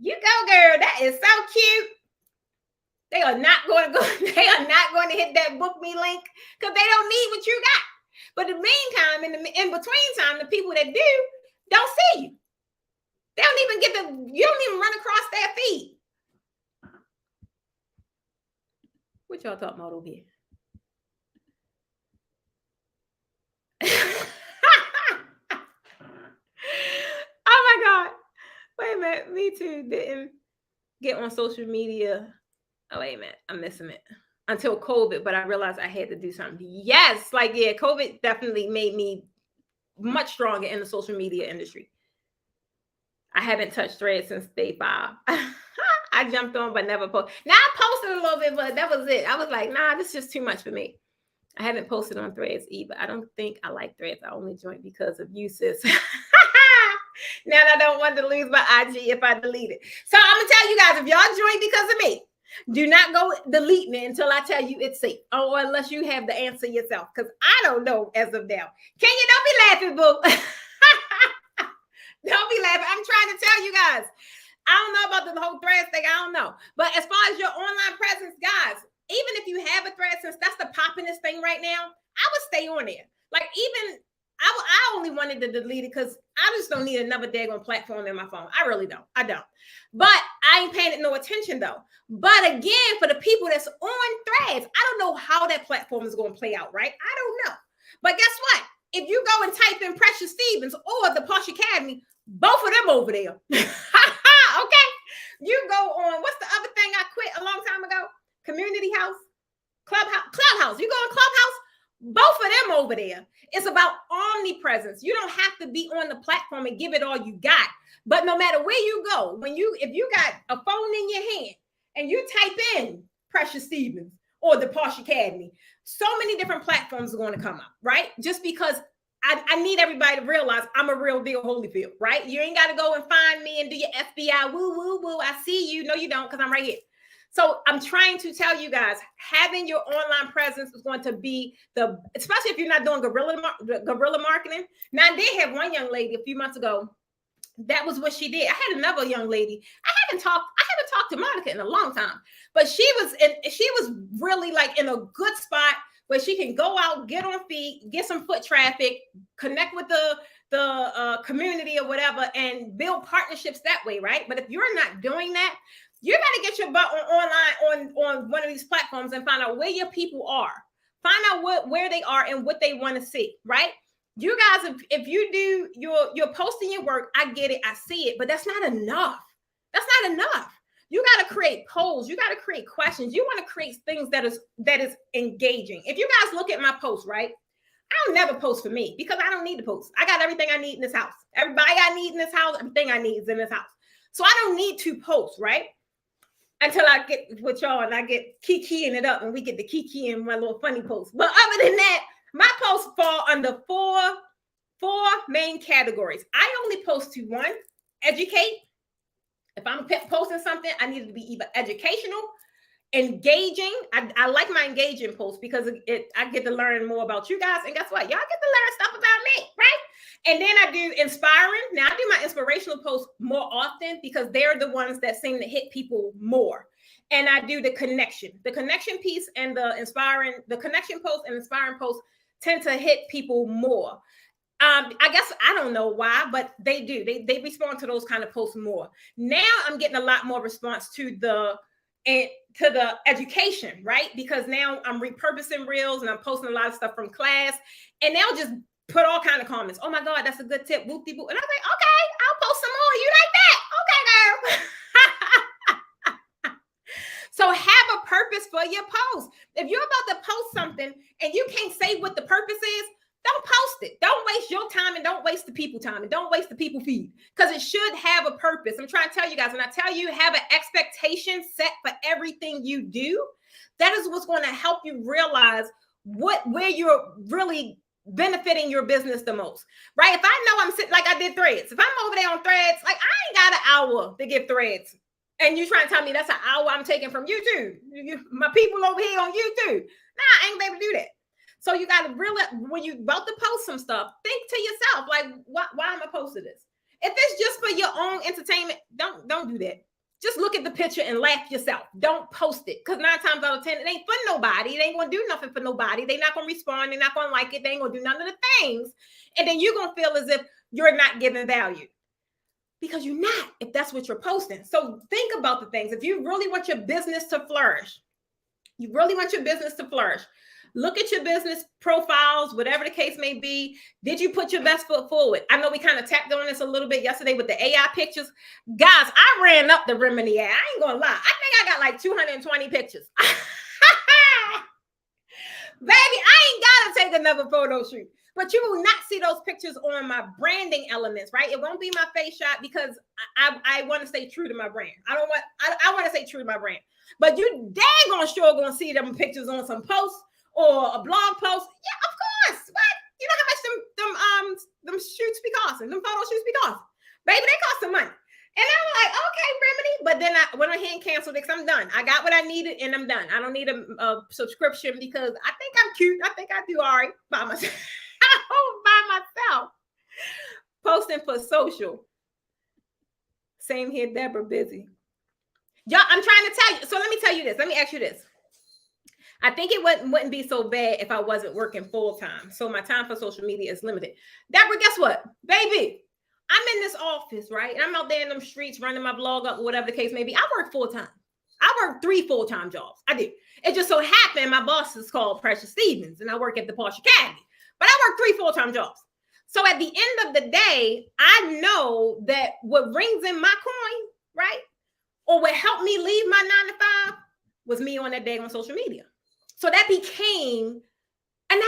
you go, girl, that is so cute. They are not going to hit that book me link because they don't need what you got. But in the meantime, in between time, the people that do don't see you. They don't even you don't even run across their feed. What y'all talking about over here? Oh my God. Wait a minute. Me too. Didn't get on social media. Oh, wait a minute. I'm missing it. Until COVID, but I realized I had to do something. Yes. Like, yeah, COVID definitely made me much stronger in the social media industry. I haven't touched Threads since day 5. I jumped on, but never posted. Now I posted a little bit, but that was it. I was like, nah, this is just too much for me. I haven't posted on Threads either. I don't think I like Threads. I only joined because of you, sis. Now I don't want to lose my IG if I delete it. So I'm going to tell you guys, if y'all join because of me, do not go delete me until I tell you it's safe. Or unless you have the answer yourself. Because I don't know as of now. Don't be laughing, boo. Don't be laughing. I'm trying to tell you guys. I don't know about the whole Threads thing. I don't know. But as far as your online presence, guys, even if you have a thread, since that's the poppin'est thing right now, I would stay on there. Like, even I only wanted to delete it because I just don't need another daggone platform in my phone. I really don't. I don't. But I ain't paying it no attention though. But again, for the people that's on Threads, I don't know how that platform is going to play out, right? I don't know. But guess what? If you go and type in Precious Stevens or the Posh Academy, both of them over there. Okay? You go on, what's the other thing I quit a long time ago? Community House, Clubhouse. You go in Clubhouse, both of them over there. It's about omnipresence. You don't have to be on the platform and give it all you got. But no matter where you go, if you got a phone in your hand and you type in Precious Stevens or the Posh Academy, so many different platforms are going to come up, right? Just because I need everybody to realize I'm a real deal Holyfield, right? You ain't got to go and find me and do your FBI woo, woo, woo. I see you. No, you don't, because I'm right here. So I'm trying to tell you guys, having your online presence is going to be especially if you're not doing guerrilla marketing. Now, I did have one young lady a few months ago. That was what she did. I had another young lady. I haven't talked to Monica in a long time, but she was really like in a good spot where she can go out, get on feet, get some foot traffic, connect with the community or whatever, and build partnerships that way, right? But if you're not doing that, you got to get your butt online on one of these platforms and find out where your people are. Find out where they are and what they want to see, right? You guys, if you do you're posting your work, I get it, I see it, but that's not enough. That's not enough. You got to create polls. You got to create questions. You want to create things that is engaging. If you guys look at my posts, right? I'll never post for me because I don't need to post. I got everything I need in this house. Everybody I need in this house, everything I need is in this house. So I don't need to post, right? Until I get with y'all and I get kikiing it up and we get the kiki in my little funny post. But other than that, my posts fall under four main categories. I only post to one, educate. If I'm posting something, I need it to be either educational, engaging. I like my engaging posts because I get to learn more about you guys. And guess what? Y'all get to learn stuff about me, right? And then I do inspiring. Now I do my inspirational posts more often because they're the ones that seem to hit people more. And I do the connection piece and the connection post and inspiring posts tend to hit people more. I guess I don't know why, but they do. They respond to those kind of posts more. Now I'm getting a lot more response to the education, right? Because now I'm repurposing reels and I'm posting a lot of stuff from class, and they'll just put all kind of comments. Oh my God, that's a good tip. Whoop de whoop. And I'm like, okay, I'll post some more. You like that? Okay, girl. So have a purpose for your post. If you're about to post something and you can't say what the purpose is, don't post it. Don't waste your time and don't waste the people time and don't waste the people feed, because it should have a purpose. I'm trying to tell you guys, when I tell you have an expectation set for everything you do, that is what's going to help you realize where you're really benefiting your business the most, right? If I know I'm sitting, like I did threads, if I'm over there on threads, like I ain't got an hour to give threads. And you trying to tell me that's an hour I'm taking from YouTube. My people over here on YouTube. Nah, I ain't able to do that. So you got to really, when you about to post some stuff, think to yourself, like, why am I posting this? If it's just for your own entertainment, don't do that. Just look at the picture and laugh yourself. Don't post it. Because 9 times out of 10, it ain't for nobody. It ain't going to do nothing for nobody. They're not going to respond. They're not going to like it. They ain't going to do none of the things. And then you're going to feel as if you're not giving value. Because you're not, if that's what you're posting. So think about the things. If you really want your business to flourish, look at your business profiles, whatever the case may be. Did you put your best foot forward? I know we kind of tapped on this a little bit yesterday with the AI pictures. Guys, I ran up the rim in the air. I ain't going to lie. I think I got like 220 pictures. Baby, I ain't got to take another photo shoot. But you will not see those pictures on my branding elements, right? It won't be my face shot because I want to stay true to my brand. I want to stay true to my brand. But you dang on sure going to see them pictures on some posts or a blog post. Yeah, of course. What? You know how much them shoots be costing? Them photo shoots be costing. Baby, they cost some money. And I'm like, okay, Remedy. But then I went ahead and canceled it because I'm done. I got what I needed and I'm done. I don't need a subscription because I think I'm cute. I think I do all right by myself. By myself. Posting for social. Same here, Deborah, busy. Y'all, I'm trying to tell you. So let me tell you this. Let me ask you this. I think it wouldn't be so bad if I wasn't working full time. So my time for social media is limited. Deborah, guess what? Baby, I'm in this office, right? And I'm out there in them streets running my blog up, whatever the case may be. I work full time. I work 3 full-time jobs. I do. It just so happened my boss is called Precious Stevens and I work at the Poshcast. But I work 3 full-time jobs. So at the end of the day, I know that what rings in my coin, right? Or what helped me leave my 9 to 5 was me on that day on social media. So that became, and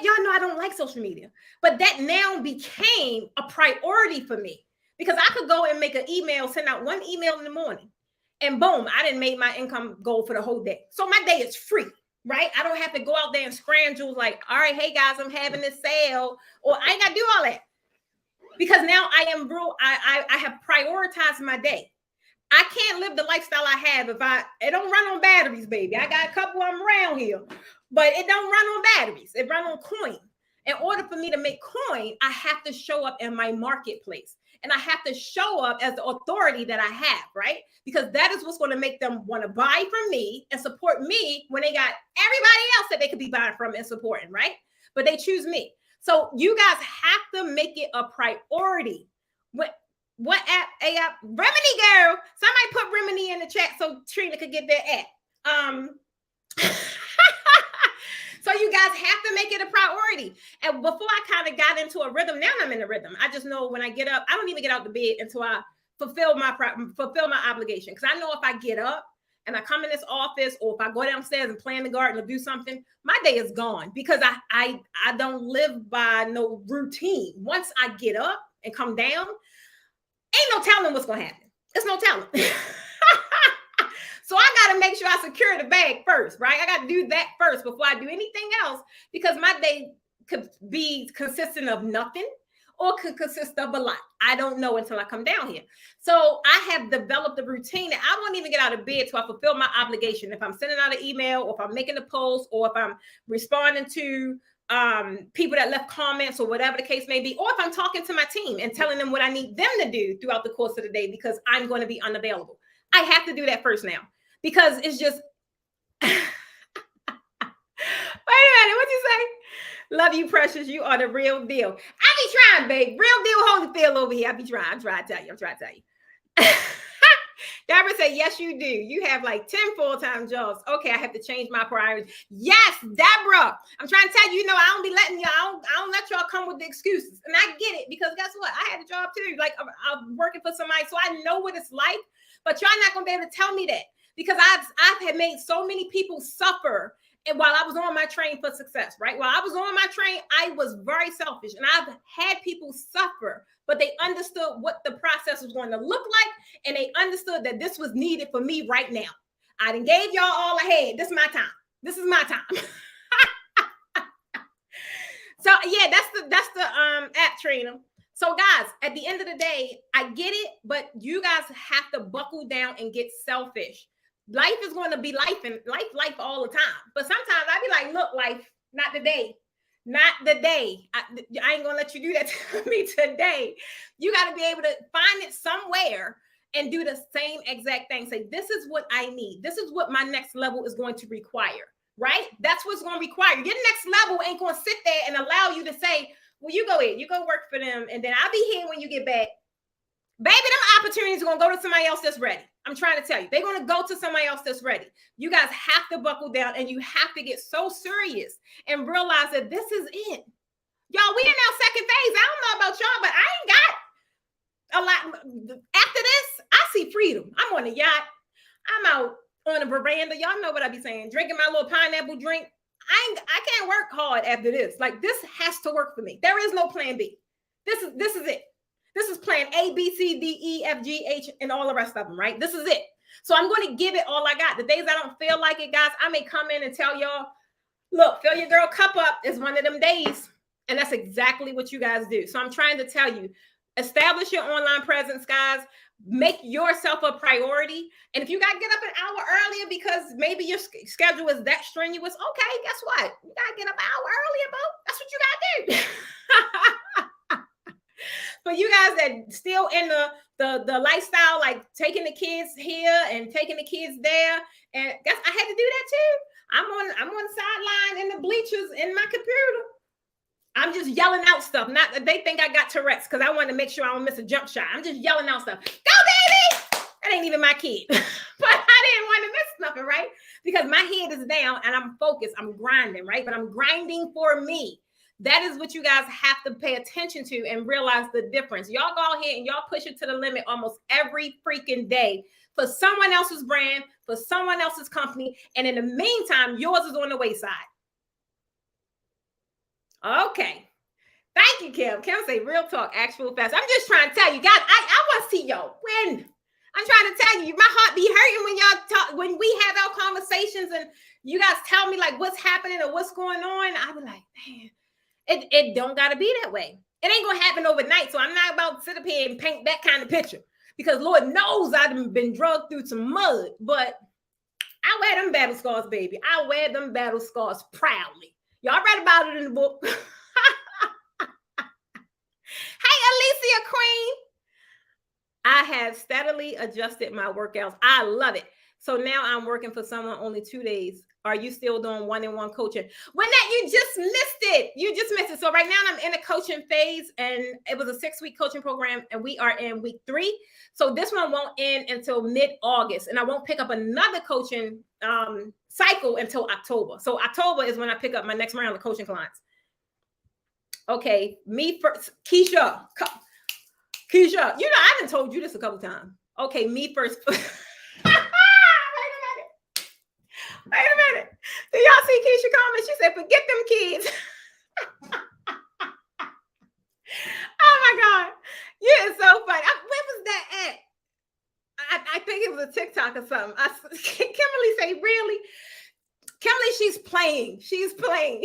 y'all know I don't like social media, but that now became a priority for me because I could go and make an email, send out 1 email in the morning and boom, I didn't make my income goal for the whole day. So my day is free. right? I don't have to go out there and scramble like, all right, hey guys, I'm having this sale, or I ain't got to do all that because now I am real. I have prioritized my day. I can't live the lifestyle I have if it don't run on batteries, baby. I got a couple of them around here, but it don't run on batteries. It run on coin. In order for me to make coin, I have to show up in my marketplace. And I have to show up as the authority that I have, right? Because that is what's going to make them want to buy from me and support me when they got everybody else that they could be buying from and supporting, right? But they choose me. So you guys have to make it a priority. What app? Remedy, girl. Somebody put Remedy in the chat so Trina could get their app. So you guys have to make it a priority. And before I kind of got into a rhythm, now I'm in a rhythm. I just know when I get up, I don't even get out the bed until I fulfill my obligation. Because I know if I get up and I come in this office, or if I go downstairs and play in the garden or do something, my day is gone because I don't live by no routine. Once I get up and come down, ain't no telling what's gonna happen. There's no telling. So I got to make sure I secure the bag first, right? I got to do that first before I do anything else, because my day could be consistent of nothing or could consist of a lot. I don't know until I come down here. So I have developed a routine that I won't even get out of bed till I fulfill my obligation. If I'm sending out an email, or if I'm making a post, or if I'm responding to people that left comments, or whatever the case may be, or if I'm talking to my team and telling them what I need them to do throughout the course of the day because I'm going to be unavailable. I have to do that first now, because it's just wait a minute, what you say? Love you, precious. You are the real deal. I be trying, babe. Real deal Holyfield over here. I be trying. I'm trying to tell you. Deborah said, yes, you do. You have like 10 full-time jobs. Okay, I have to change my priorities. Yes, Deborah. I'm trying to tell you, I don't be letting y'all, I don't let y'all come with the excuses. And I get it, because guess what? I had a job too. Like, I'm working for somebody, so I know what it's like. But y'all not going to be able to tell me that, because I've had made so many people suffer. And while I was on my train for success, right? While I was on my train, I was very selfish, and I've had people suffer, but they understood what the process was going to look like, and they understood that this was needed for me right now. I done gave y'all all I had. This is my time. This is my time. So yeah, that's the app, Trina. So guys, at the end of the day, I get it, but you guys have to buckle down and get selfish. Life is going to be life all the time. But sometimes I be like, look, life, not today. Not the day. I ain't going to let you do that to me today. You got to be able to find it somewhere and do the same exact thing. Say, this is what I need. This is what my next level is going to require, right? That's what's going to require. Your next level ain't going to sit there and allow you to say, well, you go in, you go work for them, and then I'll be here when you get back. Baby, them opportunities are going to go to somebody else that's ready. I'm trying to tell you, they're going to go to somebody else that's ready. You guys have to buckle down, and you have to get so serious and realize that this is it. Y'all, we in our second phase. I don't know about y'all, but I ain't got a lot. After this, I see freedom. I'm on a yacht. I'm out on a veranda. Y'all know what I be saying. Drinking my little pineapple drink. I can't work hard after this. Like, this has to work for me. There is no plan B. This is it. This is plan A, B, C, D, E, F, G, H, and all the rest of them, right? This is it. So I'm going to give it all I got. The days I don't feel like it, guys, I may come in and tell y'all, look, fill your girl cup up is one of them days. And that's exactly what you guys do. So I'm trying to tell you, establish your online presence, guys. Make yourself a priority. And if you got to get up an hour earlier because maybe your schedule is that strenuous, okay, guess what? You got to get up an hour earlier, bro. That's what you got to do. But you guys that still in the lifestyle, like taking the kids here and taking the kids there, and guess I had to do that too. I'm on the sideline in the bleachers in my computer. I'm just yelling out stuff. Not they think I got Tourette's because I want to make sure I don't miss a jump shot. I'm just yelling out stuff. Go, baby! That ain't even my kid. But I didn't want to miss nothing, right? Because my head is down and I'm focused. I'm grinding, right? But I'm grinding for me. That is what you guys have to pay attention to and realize the difference. Y'all go ahead and y'all push it to the limit almost every freaking day for someone else's brand, for someone else's company. And in the meantime, yours is on the wayside. Okay. Thank you, Kim. Kim say real talk, actual facts. I'm just trying to tell you guys, I want to see y'all win. I'm trying to tell you, my heart be hurting when y'all talk, when we have our conversations and you guys tell me like what's happening or what's going on. I be like, man, it don't gotta be that way. It ain't gonna happen overnight. So I'm not about to sit up here and paint that kind of picture because Lord knows I've been drugged through some mud, but I wear them battle scars, baby. I wear them battle scars proudly. Y'all read about it in the book. Hey, Alicia Queen. I have steadily adjusted my workouts. I love it. So now I'm working for someone only 2 days. Are you still doing one-on-one coaching? When that you just missed it. You just missed it. So right now I'm in a coaching phase and it was a 6-week coaching program and we are in week 3. So this one won't end until mid-August and I won't pick up another coaching cycle until October. So October is when I pick up my next round of coaching clients. Okay, me first. Keisha, you know, I done told you this a couple times. Okay, me first. Wait a minute. Do y'all see Keisha comment? She said, forget them kids. Oh my God. You is so funny. Where was that at? I think it was a TikTok or something. Kimberly say, really? Kimberly, she's playing.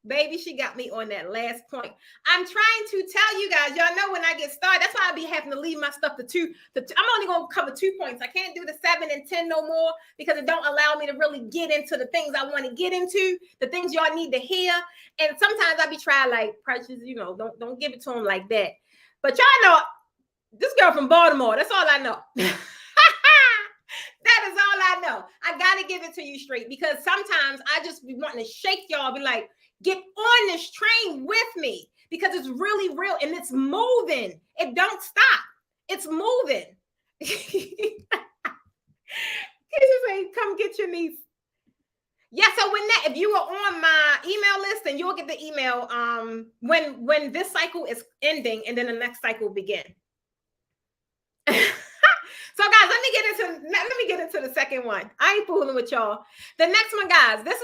Baby, she got me on that last point. I'm trying to tell you guys, y'all know when I get started, that's why I be having to leave my stuff to 2. I'm only going to cover 2 points. I can't do the 7 and 10 no more because it don't allow me to really get into the things I want to get into, the things y'all need to hear. And sometimes I be trying like Precious, you know, don't give it to them like that. But y'all know this girl from Baltimore. That's all I know. That is all I know. I got to give it to you straight because sometimes I just be wanting to shake y'all, be like, get on this train with me because it's really real and it's moving. It don't stop. It's moving. Say, come get your niece. Yeah, so if you are on my email list, then you'll get the email when this cycle is ending and then the next cycle will begin. So guys, let me get into the second one. I ain't fooling with y'all. The next one, guys, this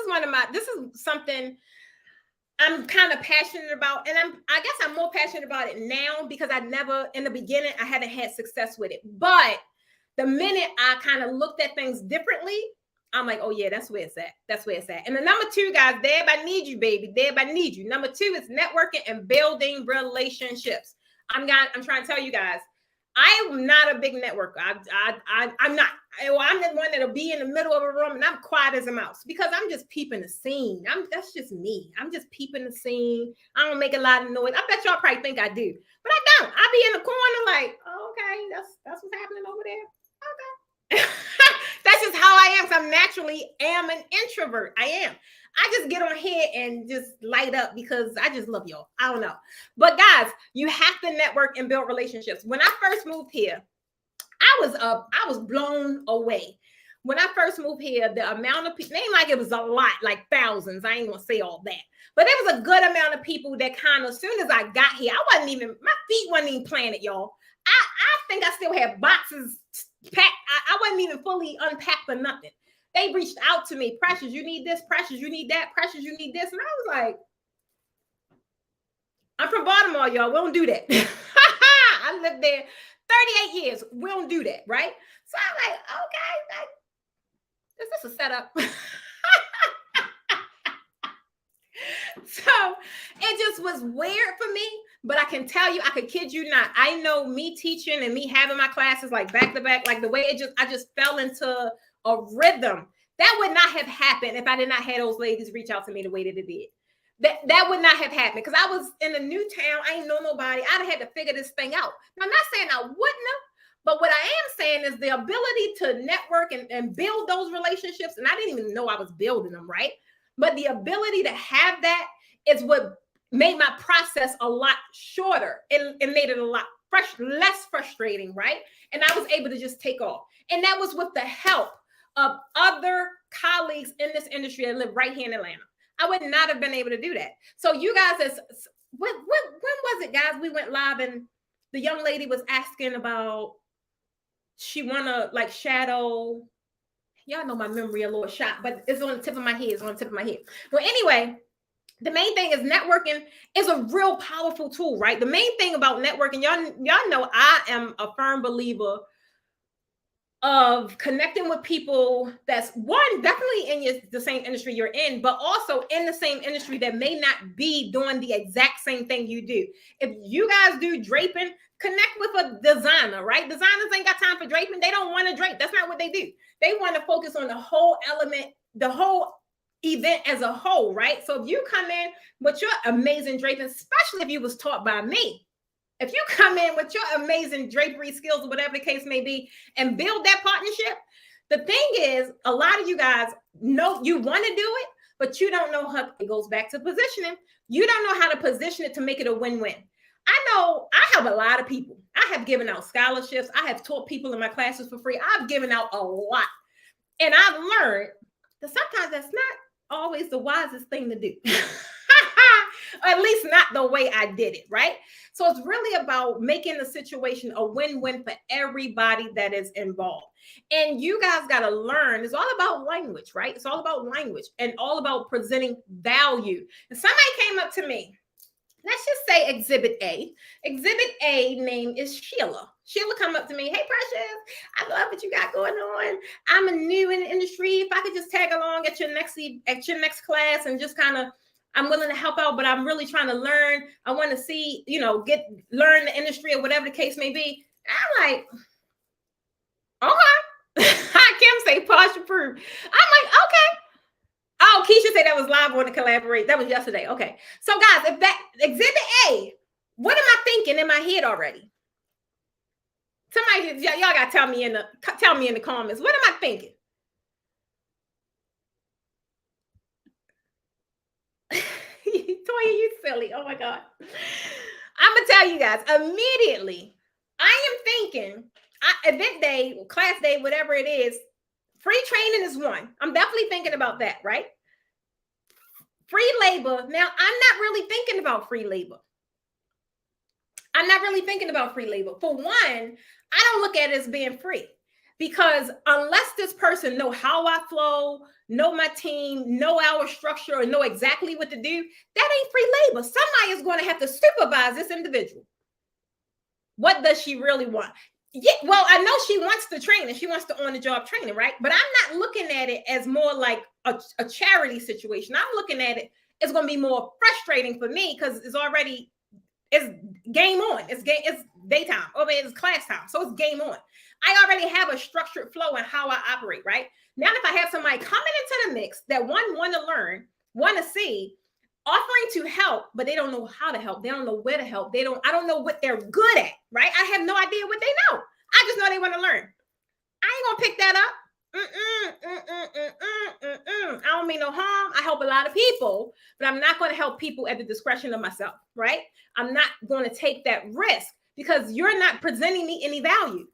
is something I'm kind of passionate about, and I guess I'm more passionate about it now because in the beginning, I haven't had success with it. But the minute I kind of looked at things differently, I'm like, oh yeah, that's where it's at. That's where it's at. And the number 2, guys, Deb, I need you, baby. Deb, I need you. Number 2 is networking and building relationships. I'm trying to tell you guys, I'm not a big networker. I'm not. I'm the one that'll be in the middle of a room and I'm quiet as a mouse because I'm just peeping the scene. That's just me. I'm just peeping the scene. I don't make a lot of noise. I bet y'all probably think I do, but I don't. I be in the corner like, oh, okay, that's what's happening over there. Okay. That's just how I am. So I naturally am an introvert. I am. I just get on here and just light up because I just love y'all. I don't know. But guys, you have to network and build relationships. When I first moved here, I was blown away. When I first moved here, the amount of people, ain't like it was a lot, like thousands. I ain't gonna say all that. But there was a good amount of people that kind of, as soon as I got here, my feet wasn't even planted, y'all. I think I still have boxes packed. I wasn't even fully unpacked or nothing. They reached out to me, Precious, you need this, Precious, you need that, Precious, you need this. And I was like, I'm from Baltimore, y'all. We don't do that. I lived there 38 years. We don't do that, right? So I'm like, okay, is this a setup? So it just was weird for me, but I can tell you, I could kid you not. I know me teaching and me having my classes like back to back, like the way I just fell into a rhythm. That would not have happened if I did not have those ladies reach out to me the way that it did. That would not have happened because I was in a new town. I ain't know nobody. I'd have had to figure this thing out. Now, I'm not saying I wouldn't have, but what I am saying is the ability to network and build those relationships. And I didn't even know I was building them, right? But the ability to have that is what made my process a lot shorter and made it a lot less frustrating, right? And I was able to just take off. And that was with the help of other colleagues in this industry that live right here in Atlanta. I would not have been able to do that. So you guys, when was it, guys? We went live and the young lady was asking about, she wanna like shadow. Y'all know my memory a little shot, but it's on the tip of my head. Well, anyway, the main thing is networking is a real powerful tool, right? The main thing about networking, y'all know I am a firm believer of connecting with people that's one, definitely in the same industry you're in, but also in the same industry that may not be doing the exact same thing you do. If you guys do draping, connect with a designer, right? Designers ain't got time for draping. They don't want to drape. That's not what they do. They want to focus on the whole element, the whole event as a whole, right? So if you come in with your amazing draping, especially if you was taught by me, if you come in with your amazing drapery skills or whatever the case may be and build that partnership, the thing is, a lot of you guys know you want to do it, but you don't know how it goes back to positioning. You don't know how to position it to make it a win-win. I know I have a lot of people. I have given out scholarships. I have taught people in my classes for free. I've given out a lot. And I've learned that sometimes that's not always the wisest thing to do. Or at least not the way I did it, right? So it's really about making the situation a win-win for everybody that is involved. And you guys got to learn, it's all about language, right? It's all about language and all about presenting value. And somebody came up to me, let's just say Exhibit A. Exhibit A name is Sheila. Sheila come up to me, hey, Precious, I love what you got going on. I'm a new in the industry. If I could just tag along at your next class and just kind of, I'm willing to help out, but I'm really trying to learn. I want to see, learn the industry or whatever the case may be. I'm like, okay. Kim say Posh approved. I'm like, okay. Oh, Keisha said that was live on the collaborate. That was yesterday. Okay. So guys, if that Exhibit A, what am I thinking in my head already? Somebody, y'all got to tell me in the comments. What am I thinking? Toya, you silly. Oh my God. I'm going to tell you guys immediately. I am thinking event day, class day, whatever it is, free training is one. I'm definitely thinking about that, right? Free labor. Now, I'm not really thinking about free labor. For one, I don't look at it as being free. Because unless this person know how I flow, know my team, know our structure, or know exactly what to do, that ain't free labor. Somebody is going to have to supervise this individual. What does she really want? Yeah, well, I know she wants the training. She wants the on-the-job training, right? But I'm not looking at it as more like a charity situation. I'm looking at it, it's going to be more frustrating for me because it's game on. It's daytime. It's class time. So it's game on. I already have a structured flow in how I operate, right? Now, if I have somebody coming into the mix that want to learn, want to see, offering to help, but they don't know how to help. They don't know where to help. I don't know what they're good at, right? I have no idea what they know. I just know they want to learn. I ain't gonna pick that up. I don't mean no harm. I help a lot of people, but I'm not going to help people at the discretion of myself, right? I'm not going to take that risk because you're not presenting me any value.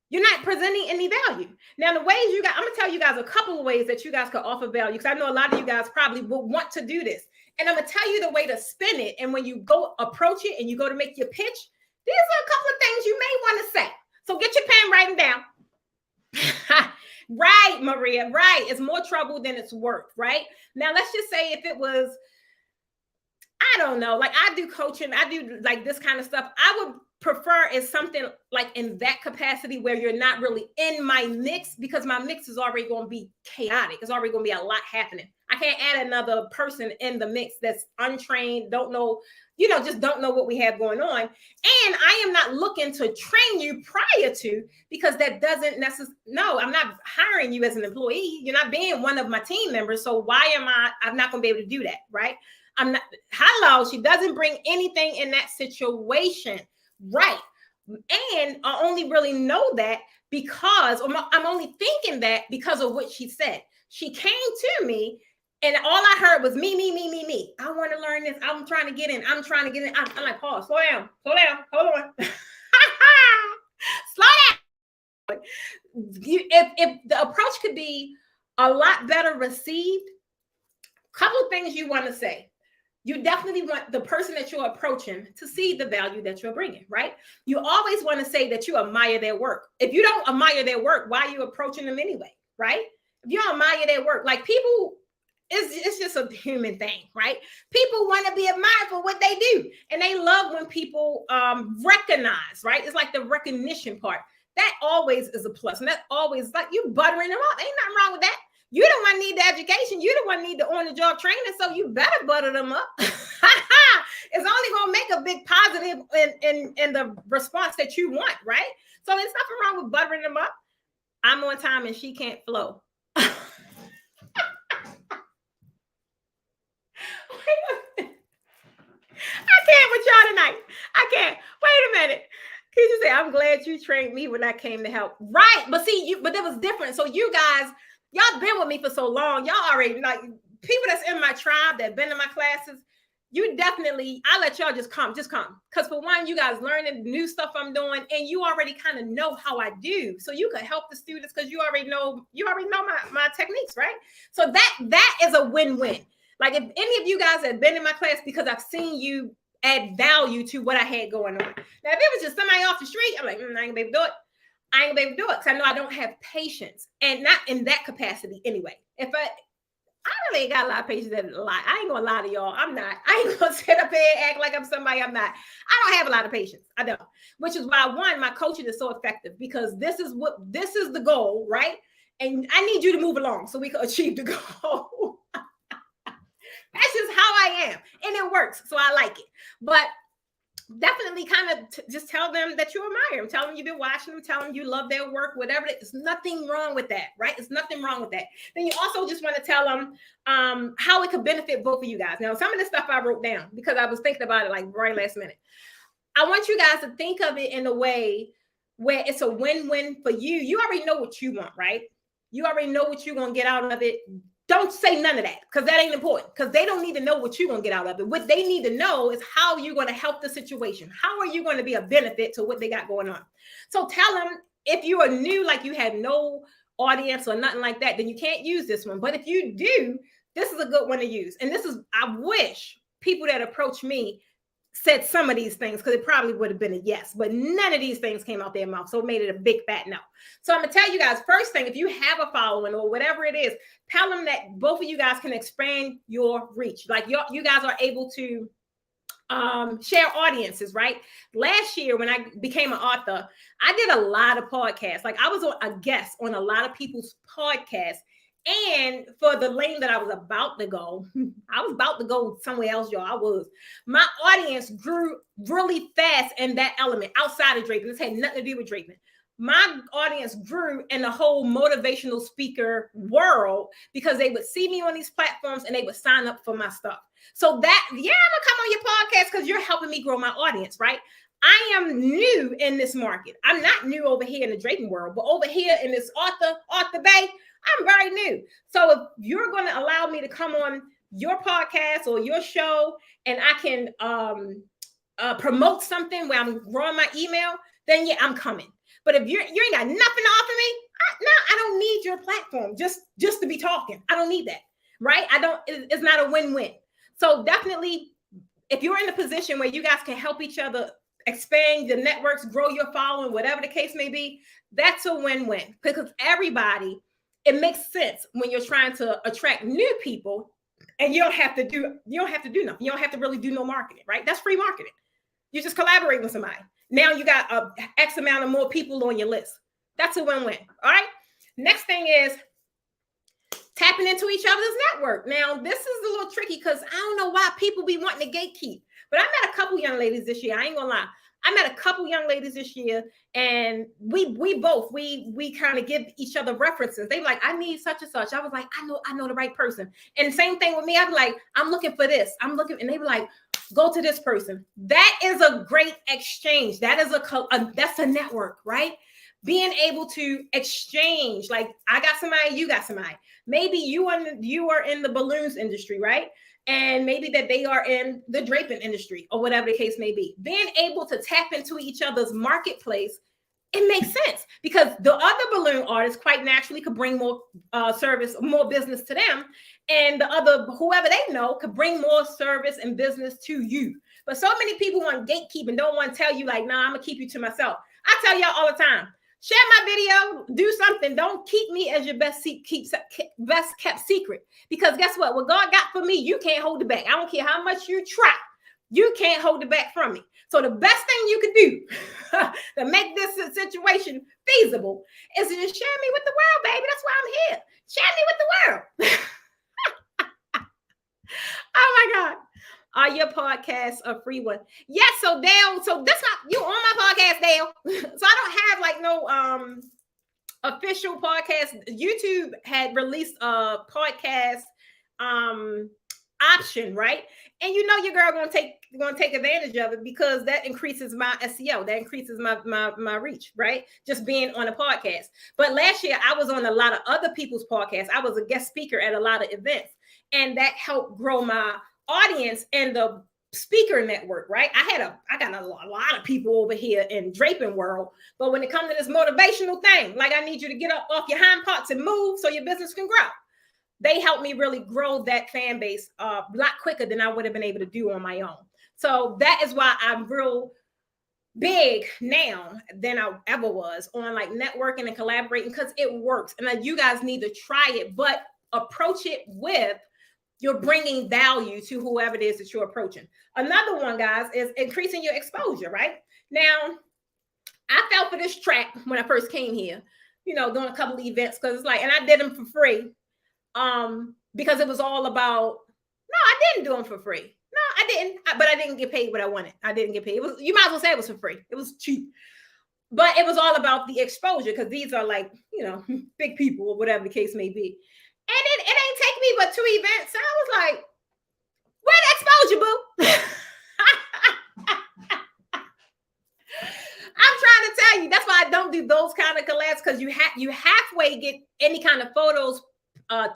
You're not presenting any value. Now, the ways I'm going to tell you guys a couple of ways that you guys could offer value because I know a lot of you guys probably will want to do this. And I'm going to tell you the way to spin it. And when you go approach it and you go to make your pitch, these are a couple of things you may want to say. So get your pen writing down. Right, Maria, right. It's more trouble than it's worth, right? Now, let's just say if it was, I don't know, like I do coaching, I do like this kind of stuff. I would prefer is something like in that capacity where you're not really in my mix because my mix is already going to be chaotic. It's already going to be a lot happening. I can't add another person in the mix that's untrained, don't know, just don't know what we have going on. And I am not looking to train you prior to, because that doesn't necessarily, no, I'm not hiring you as an employee. You're not being one of my team members. So why I'm not going to be able to do that, right? I'm not, hello, she doesn't bring anything in that situation. Right. And I only really know that because I'm only thinking that because of what she said. She came to me and all I heard was me. I want to learn this. I'm trying to get in. I'm like, pause, slow down, hold on. Slow down. If the approach could be a lot better received, a couple of things you want to say. You definitely want the person that you're approaching to see the value that you're bringing, right? You always want to say that you admire their work. If you don't admire their work, why are you approaching them anyway, right? If you don't admire their work, like people, it's just a human thing, right? People want to be admired for what they do. And they love when people recognize, right? It's like the recognition part. That always is a plus. And that always like you buttering them up. Ain't nothing wrong with that. You the one need the education. You the one need the on-the-job training. So you better butter them up. It's only gonna make a big positive in the response that you want, right? So there's nothing wrong with buttering them up. I'm on time and she can't flow. I can't with y'all tonight. I can't. Wait a minute. Can you say, I'm glad you trained me when I came to help? Right. But see, but that was different. So you guys, y'all been with me for so long. Y'all already like people that's in my tribe that been in my classes. You definitely, I let y'all just come. Because for one, you guys learning new stuff I'm doing, and you already kind of know how I do. So you can help the students because you already know my techniques, right? So that is a win-win. Like if any of you guys have been in my class because I've seen you add value to what I had going on. Now, if it was just somebody off the street, I'm like, I ain't gonna be able to do it. I ain't gonna be able to do it because I know I don't have patience, and not in that capacity anyway. If I really ain't got a lot of patience and lie. I ain't gonna lie to y'all. I'm not. I ain't gonna sit up here and act like I'm somebody I'm not. I don't have a lot of patience. I don't. Which is why one, my coaching is so effective because this is the goal, right? And I need you to move along so we can achieve the goal. That's just how I am. And it works. So I like it. But definitely kind of just tell them that you admire them. Tell them you've been watching them. Tell them you love their work, whatever. There's nothing wrong with that, right? There's nothing wrong with that. Then you also just want to tell them how it could benefit both of you guys. Now, some of this stuff I wrote down because I was thinking about it like right last minute. I want you guys to think of it in a way where it's a win-win for you. You already know what you want, right? You already know what you're going to get out of it. Don't say none of that because that ain't important because they don't need to know what you're going to get out of it. What they need to know is how you're going to help the situation. How are you going to be a benefit to what they got going on? So tell them if you are new, like you have no audience or nothing like that, then you can't use this one. But if you do, this is a good one to use. And this is, I wish people that approach me said some of these things because it probably would have been a yes, but none of these things came out their mouth. So it made it a big fat no. So I'm going to tell you guys, first thing, if you have a following or whatever it is, tell them that both of you guys can expand your reach. Like you guys are able to share audiences, right? Last year when I became an author, I did a lot of podcasts. Like I was a guest on a lot of people's podcasts. And for the lane that I was about to go, I was about to go somewhere else, y'all. I was. My audience grew really fast in that element outside of draping. This had nothing to do with draping. My audience grew in the whole motivational speaker world because they would see me on these platforms and they would sign up for my stuff. So that, yeah, I'm gonna come on your podcast because you're helping me grow my audience, right? I am new in this market. I'm not new over here in the draping world, but over here in this author bay, I'm very new. So if you're going to allow me to come on your podcast or your show and I can promote something where I'm growing my email, then yeah, I'm coming. But if you ain't got nothing to offer me, I don't need your platform just to be talking. I don't need that, right? It's not a win-win. So definitely, if you're in a position where you guys can help each other expand your networks, grow your following, whatever the case may be, that's a win-win because everybody, it makes sense when you're trying to attract new people and you don't have to do nothing. You don't have to really do no marketing, right? That's free marketing. You just collaborate with somebody. Now you got a X amount of more people on your list. That's a win-win. All right. Next thing is tapping into each other's network. Now, this is a little tricky because I don't know why people be wanting to gatekeep, but I met a couple young ladies this year. I ain't gonna lie. I met a couple young ladies this year and we kind of give each other references. They were like, I need such and such. I was like, I know the right person. And same thing with me. I'd be like, I'm looking for this. And they were like, go to this person. That is a great exchange. That is that's a network, right? Being able to exchange, like I got somebody, you got somebody. Maybe you are in the balloons industry, right? And maybe that they are in the draping industry or whatever the case may be. Being able to tap into each other's marketplace, it makes sense because the other balloon artists quite naturally could bring more service, more business to them. And the other, whoever they know, could bring more service and business to you. But so many people want gatekeep and don't want to tell you like, nah, I'm going to keep you to myself. I tell y'all all the time, share my video, do something. Don't keep me as your best kept secret. Because guess what? What God got for me, you can't hold it back. I don't care how much you try. You can't hold it back from me. So the best thing you can do to make this situation feasible is to just share me with the world, baby. That's why I'm here. Share me with the world. Oh my God. Are your podcasts a free one? Yes. So Dale, so that's not you on my podcast, Dale. So I don't have like no official podcast. YouTube had released a podcast option, right? And you know your girl gonna take advantage of it because that increases my SEO, that increases my reach, right? Just being on a podcast. But last year I was on a lot of other people's podcasts. I was a guest speaker at a lot of events, and that helped grow my audience and the speaker network, right? I got a lot of people over here in Draping world, but when it comes to this motivational thing, like I need you to get up off your hind parts and move so your business can grow. They helped me really grow that fan base a lot quicker than I would have been able to do on my own. So that is why I'm real big now than I ever was on like networking and collaborating, because it works. And like, you guys need to try it, but approach it with you're bringing value to whoever it is that you're approaching. Another one, guys, is increasing your exposure, right? Now, I fell for this trap when I first came here, doing a couple of events, because it's like, and I did them for free because it was all about, no, I didn't do them for free. No, I didn't, but I didn't get paid what I wanted. I didn't get paid. You might as well say it was for free. It was cheap. But it was all about the exposure, because these are like, big people or whatever the case may be. And it ain't take me but 2 events. And I was like, where the exposure, boo? I'm trying to tell you, that's why I don't do those kind of collabs, because you halfway get any kind of photos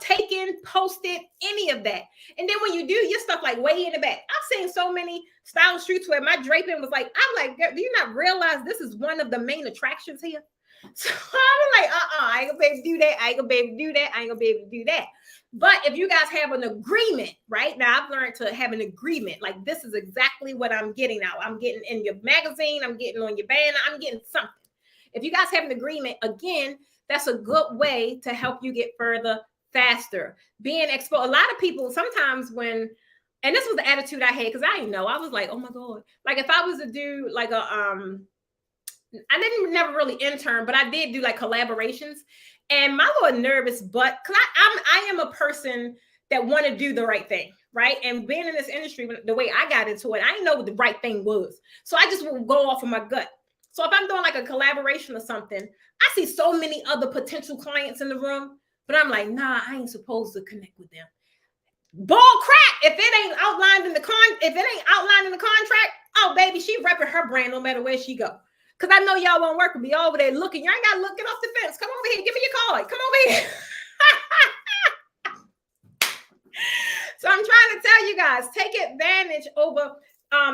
taken, posted, any of that. And then when you do, your stuff like way in the back. I've seen so many style shoots where my draping was like, I'm like, do you not realize this is one of the main attractions here? So I'm like, I ain't gonna be able to do that. I ain't gonna be able to do that. I ain't gonna be able to do that. But if you guys have an agreement, right? Now I've learned to have an agreement. Like, this is exactly what I'm getting now. I'm getting in your magazine. I'm getting on your banner. I'm getting something. If you guys have an agreement, again, that's a good way to help you get further faster. Being exposed. A lot of people sometimes and this was the attitude I had, because I didn't know. I was like, oh my God. Like, if I was to do like I didn't never really intern, but I did do like collaborations, and my little nervous butt, because I am a person that want to do the right thing, right? And being in this industry, the way I got into it, I didn't know what the right thing was. So I just would go off of my gut. So if I'm doing like a collaboration or something, I see so many other potential clients in the room, but I'm like, nah, I ain't supposed to connect with them. Bull crap. If it ain't outlined in the contract, oh baby, she repping her brand no matter where she go. Because I know y'all won't work with me over there looking. You ain't got to look it off the fence. Come over here. Give me your card. Come over here. So I'm trying to tell you guys, take advantage over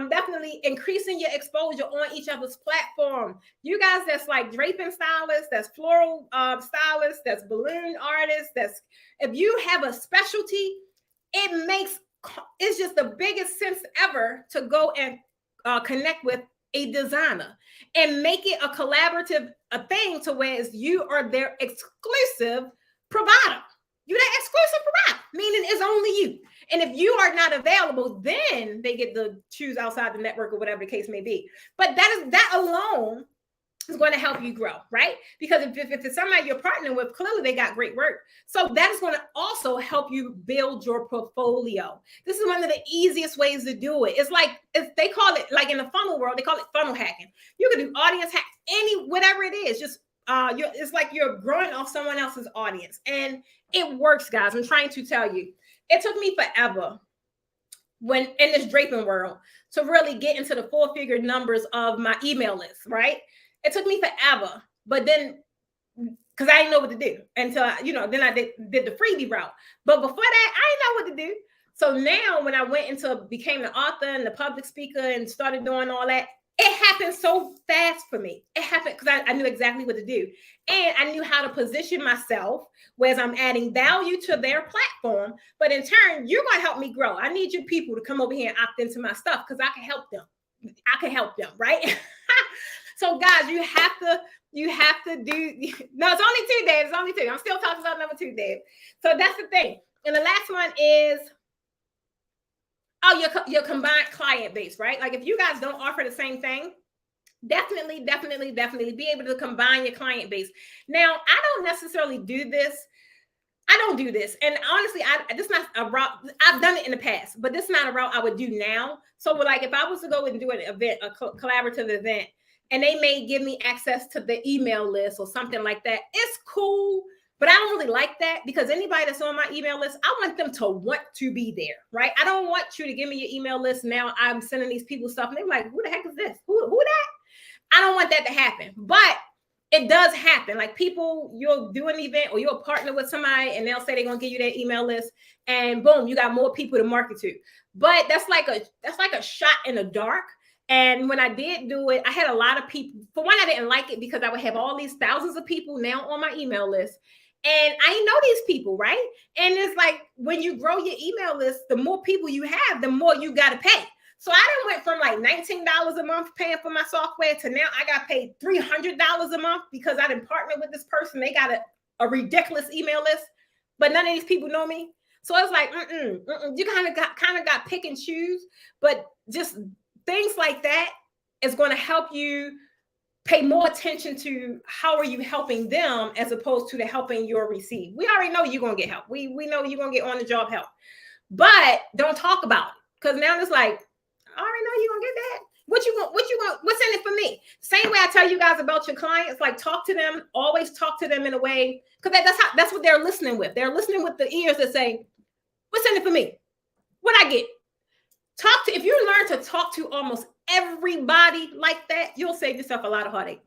definitely increasing your exposure on each other's platform. You guys that's like draping stylists, that's floral stylists, that's balloon artists, if you have a specialty, it's just the biggest sense ever to go and connect with a designer and make it a collaborative thing to where you are their exclusive provider. You're that exclusive provider, meaning it's only you. And if you are not available, then they get to choose outside the network or whatever the case may be. But that alone is going to help you grow, right? Because if it's somebody you're partnering with, clearly they got great work. So that is going to also help you build your portfolio. This is one of the easiest ways to do it. It's like, they call it, like in the funnel world, they call it funnel hacking. You can do audience hack, whatever it is, just it's like you're growing off someone else's audience. And it works, guys. I'm trying to tell you. It took me forever when in this draping world to really get into the 4-figure numbers of my email list, right? It took me forever, but then because I didn't know what to do until then I did the freebie route. But before that, I didn't know what to do. So now when I became the author and the public speaker and started doing all that, it happened so fast for me. It happened because I knew exactly what to do. And I knew how to position myself, whereas I'm adding value to their platform. But in turn, you're going to help me grow. I need you people to come over here and opt into my stuff because I can help them. Right? So guys, you have to do, no, it's only 2 days. It's only 2. I'm still talking about number 2, Dave. So that's the thing. And the last one is Oh, your combined client base, right? Like if you guys don't offer the same thing, definitely be able to combine your client base. Now, I don't necessarily do this. I don't do this. And honestly, this is not a route. I've done it in the past, but this is not a route I would do now. So like if I was to go and do an event, a collaborative event, and they may give me access to the email list or something like that, it's cool. But I don't really like that because anybody that's on my email list, I want them to want to be there, right? I don't want you to give me your email list. Now I'm sending these people stuff and they're like, who the heck is this? Who that? I don't want that to happen. But it does happen. Like people, you'll do an event or you'll partner with somebody and they'll say they're going to give you their email list and boom, you got more people to market to. But that's like a shot in the dark. And when I did do it, I had a lot of people. For one, I didn't like it because I would have all these thousands of people now on my email list. And I know these people, right? And it's like when you grow your email list, the more people you have, the more you got to pay. So I done went from like $19 a month paying for my software to now I got paid $300 a month because I didn't partner with this person. They got a ridiculous email list, but none of these people know me. So it's like, you kind of got pick and choose, but just things like that is going to help you pay more attention to how are you helping them as opposed to the helping you're receive. We already know you're going to get help. We know you're going to get on the job help, but don't talk about it because now it's like, I already know you're going to get that. What you want? What's in it for me? Same way I tell you guys about your clients, like talk to them, always talk to them in a way, because that's what they're listening with. They're listening with the ears that say, what's in it for me? What I get? If you learn to talk to almost everybody like that, you'll save yourself a lot of heartache.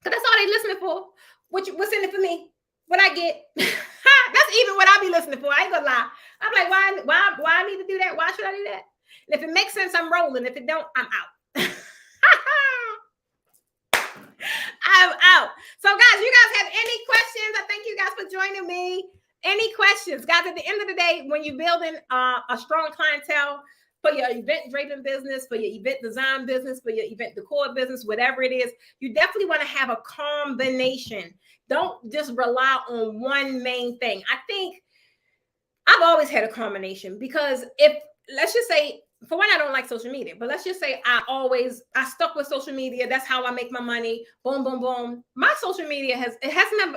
Because that's all they listening for. What's in it for me? What I get? That's even what I be listening for. I ain't gonna lie. I'm like, why I need to do that? Why should I do that? And if it makes sense, I'm rolling. If it don't, I'm out. I'm out. So guys, you guys have any questions? I thank you guys for joining me. Any questions? Guys, at the end of the day, when you're building a strong clientele for your event draping business, for your event design business, for your event decor business, whatever it is, you definitely want to have a combination. Don't just rely on one main thing. I think I've always had a combination because let's just say, for one, I don't like social media, but let's just say I stuck with social media. That's how I make my money. Boom, boom, boom. My social media has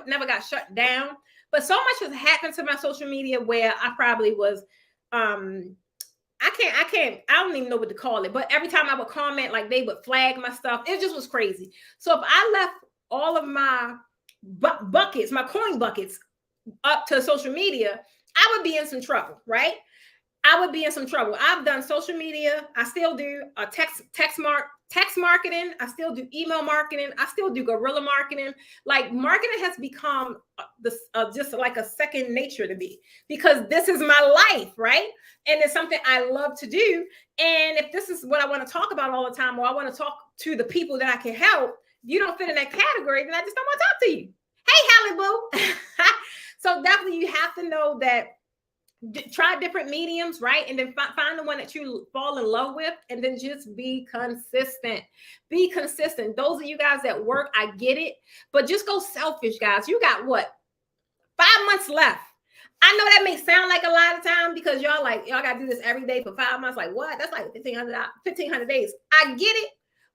never got shut down, but so much has happened to my social media where I probably was, I don't even know what to call it, but every time I would comment, like they would flag my stuff. It just was crazy. So if I left all of my buckets, my coin buckets up to social media, I would be in some trouble, right? I would be in some trouble. I've done social media. I still do text marketing. I still do email marketing. I still do guerrilla marketing. Like marketing has become just like a second nature to me because this is my life, right? And it's something I love to do. And if this is what I want to talk about all the time, or I want to talk to the people that I can help, if you don't fit in that category, then I just don't want to talk to you. Hey, Halle Boo. So definitely you have to know that. Try different mediums, right? And then find the one that you fall in love with, and then just be consistent. Be consistent. Those of you guys that work, I get it, but just go selfish, guys. You got what? 5 months left. I know that may sound like a lot of time because y'all got to do this every day for 5 months. Like what? That's like 1,500 days. I get it.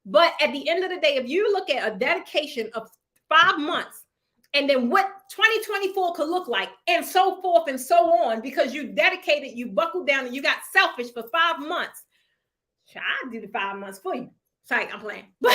But at the end of the day, if you look at a dedication of 5 months, and then what 2024 could look like, and so forth and so on, because you dedicated, you buckled down, and you got selfish for 5 months. I'll do the 5 months for you. Sorry, I'm playing. But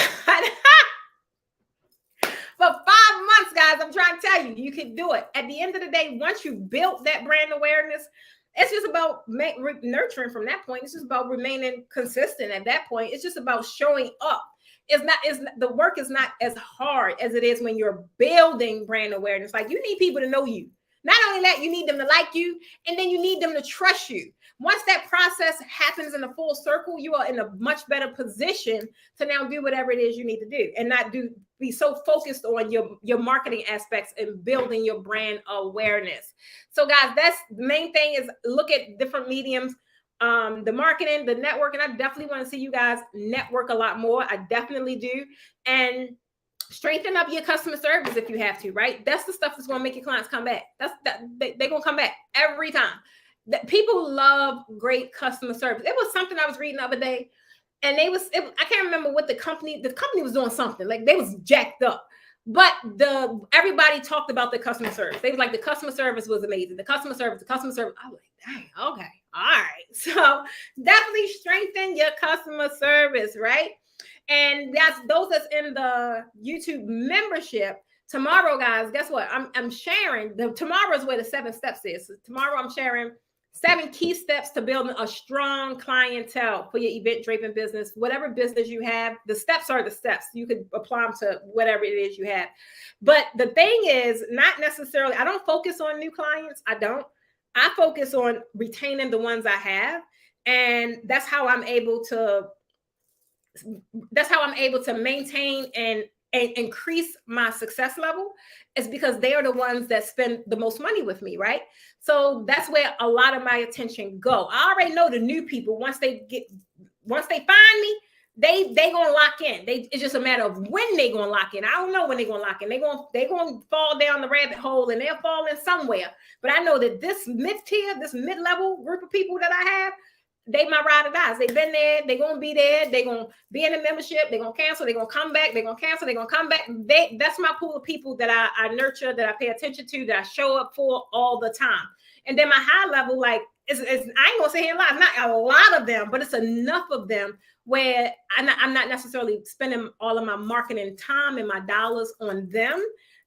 for 5 months, guys, I'm trying to tell you, you can do it. At the end of the day, once you built that brand awareness, it's just about nurturing from that point. It's just about remaining consistent at that point. It's just about showing up. The work is not as hard as it is when you're building brand awareness. Like you need people to know you. Not only that, you need them to like you, and then you need them to trust you. Once that process happens in a full circle, you are in a much better position to now do whatever it is you need to do and not be so focused on your marketing aspects and building your brand awareness. So guys, that's the main thing is look at different mediums. The marketing, the networking. I definitely want to see you guys network a lot more. I definitely do. And strengthen up your customer service if you have to, right? That's the stuff that's going to make your clients come back. They're going to come back every time. that people love great customer service. It was something I was reading the other day, and I can't remember what the company was doing something like they was jacked up. But everybody talked about the customer service. They was like, the customer service was amazing. The customer service. I was like, dang, okay, all right. So definitely strengthen your customer service, right? And those that's in the YouTube membership. Tomorrow, guys, guess what? I'm sharing tomorrow's where the 7 steps is. So tomorrow I'm sharing 7 key steps to building a strong clientele for your event draping business. Whatever business you have, the steps are the steps. You could apply them to whatever it is you have. But the thing is, not necessarily, I don't focus on new clients. I focus on retaining the ones I have. And that's how I'm able to maintain and increase my success level, is because they are the ones that spend the most money with me, right? So that's where a lot of my attention go. I already know the new people, once they find me, they gonna lock in. It's just a matter of when they gonna lock in. I don't know when they gonna lock in. They gonna fall down the rabbit hole, and they'll fall in somewhere. But I know that this mid-tier, this mid-level group of people that I have, they my ride or dies. They've been there. They're going to be there. They're going to be in the membership. They're going to cancel. They're going to come back. They're going to cancel. They're going to come back. That's my pool of people that I nurture, that I pay attention to, that I show up for all the time. And then my high level, like, I ain't going to say here and lie. It's not a lot of them, but it's enough of them where I'm not necessarily spending all of my marketing time and my dollars on them,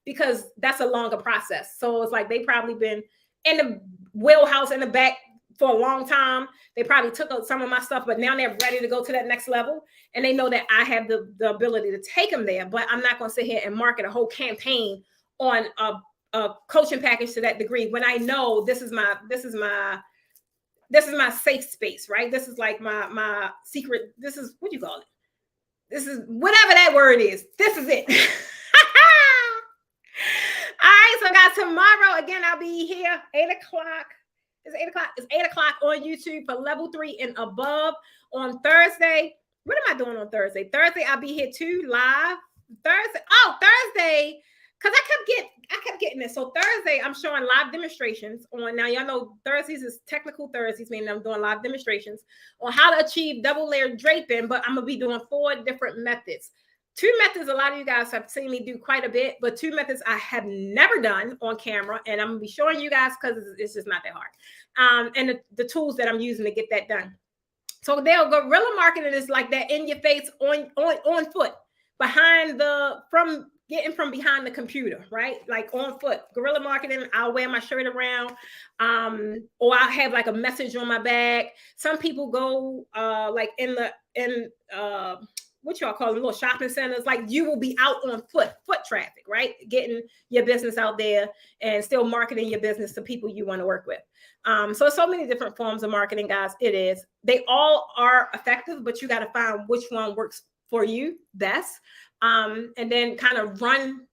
because that's a longer process. So it's like they probably been in the wheelhouse in the back for a long time. They probably took some of my stuff, but now they're ready to go to that next level. And they know that I have the ability to take them there, but I'm not going to sit here and market a whole campaign on a coaching package to that degree, when I know this is my safe space, right? This is like my secret. This is, what do you call it? This is whatever that word is. This is it. All right. So guys, tomorrow, again, I'll be here 8 o'clock. It's 8 o'clock. It's 8 o'clock on YouTube for level 3 and above. On Thursday, what am I doing on Thursday? Thursday, I'll be here too, live. Thursday, because I kept getting this. So Thursday, I'm showing live demonstrations on. Now, y'all know Thursdays is technical Thursdays, meaning I'm doing live demonstrations on how to achieve double layer draping. But I'm gonna be doing 4 different methods. 2 methods a lot of you guys have seen me do quite a bit, but 2 methods I have never done on camera, and I'm gonna be showing you guys because it's just not that hard. And the tools that I'm using to get that done. So guerrilla marketing is like that in your face, on foot, getting from behind the computer, right? Like on foot. Guerrilla marketing, I'll wear my shirt around, or I'll have like a message on my bag. Some people go like in what y'all call them, little shopping centers, like you will be out on foot traffic, right? Getting your business out there and still marketing your business to people you want to work with. So many different forms of marketing, guys. They all are effective, but you got to find which one works for you best. And then kind of run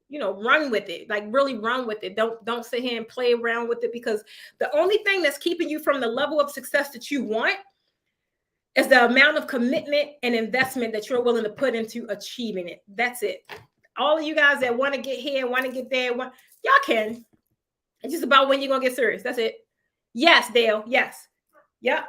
with it, like really run with it. Don't sit here and play around with it, because the only thing that's keeping you from the level of success that you want is the amount of commitment and investment that you're willing to put into achieving it. That's it. All of you guys that want to get here, want to get there, y'all can. It's just about when you're going to get serious. That's it. Yes, Dale. Yes. Yep.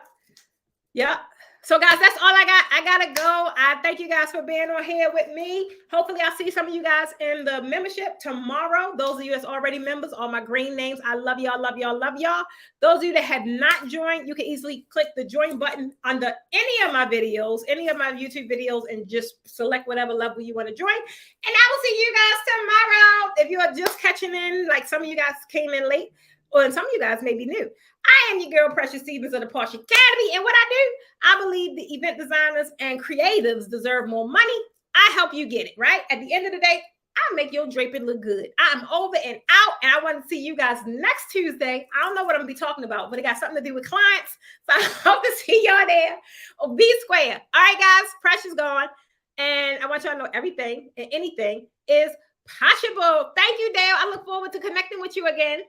So guys, that's all I got. I gotta go. I thank you guys for being on here with me. Hopefully I'll see some of you guys in the membership tomorrow. Those of you that's already members, all my green names, I love y'all, love y'all, love y'all. Those of you that have not joined, you can easily click the join button under any of my videos, any of my YouTube videos, and just select whatever level you want to join. And I will see you guys tomorrow. If you are just catching in, like some of you guys came in late, or some of you guys may be new. I am your girl, Precious Stevens of the Posh Academy. And what I believe the event designers and creatives deserve more money. I help you get it, right? At the end of the day, I make your draping look good. I'm over and out, and I want to see you guys next Tuesday. I don't know what I'm going to be talking about, but it got something to do with clients. So I hope to see y'all there. Or be square. All right, guys, Precious gone. And I want y'all to know everything and anything is possible. Thank you, Dale. I look forward to connecting with you again.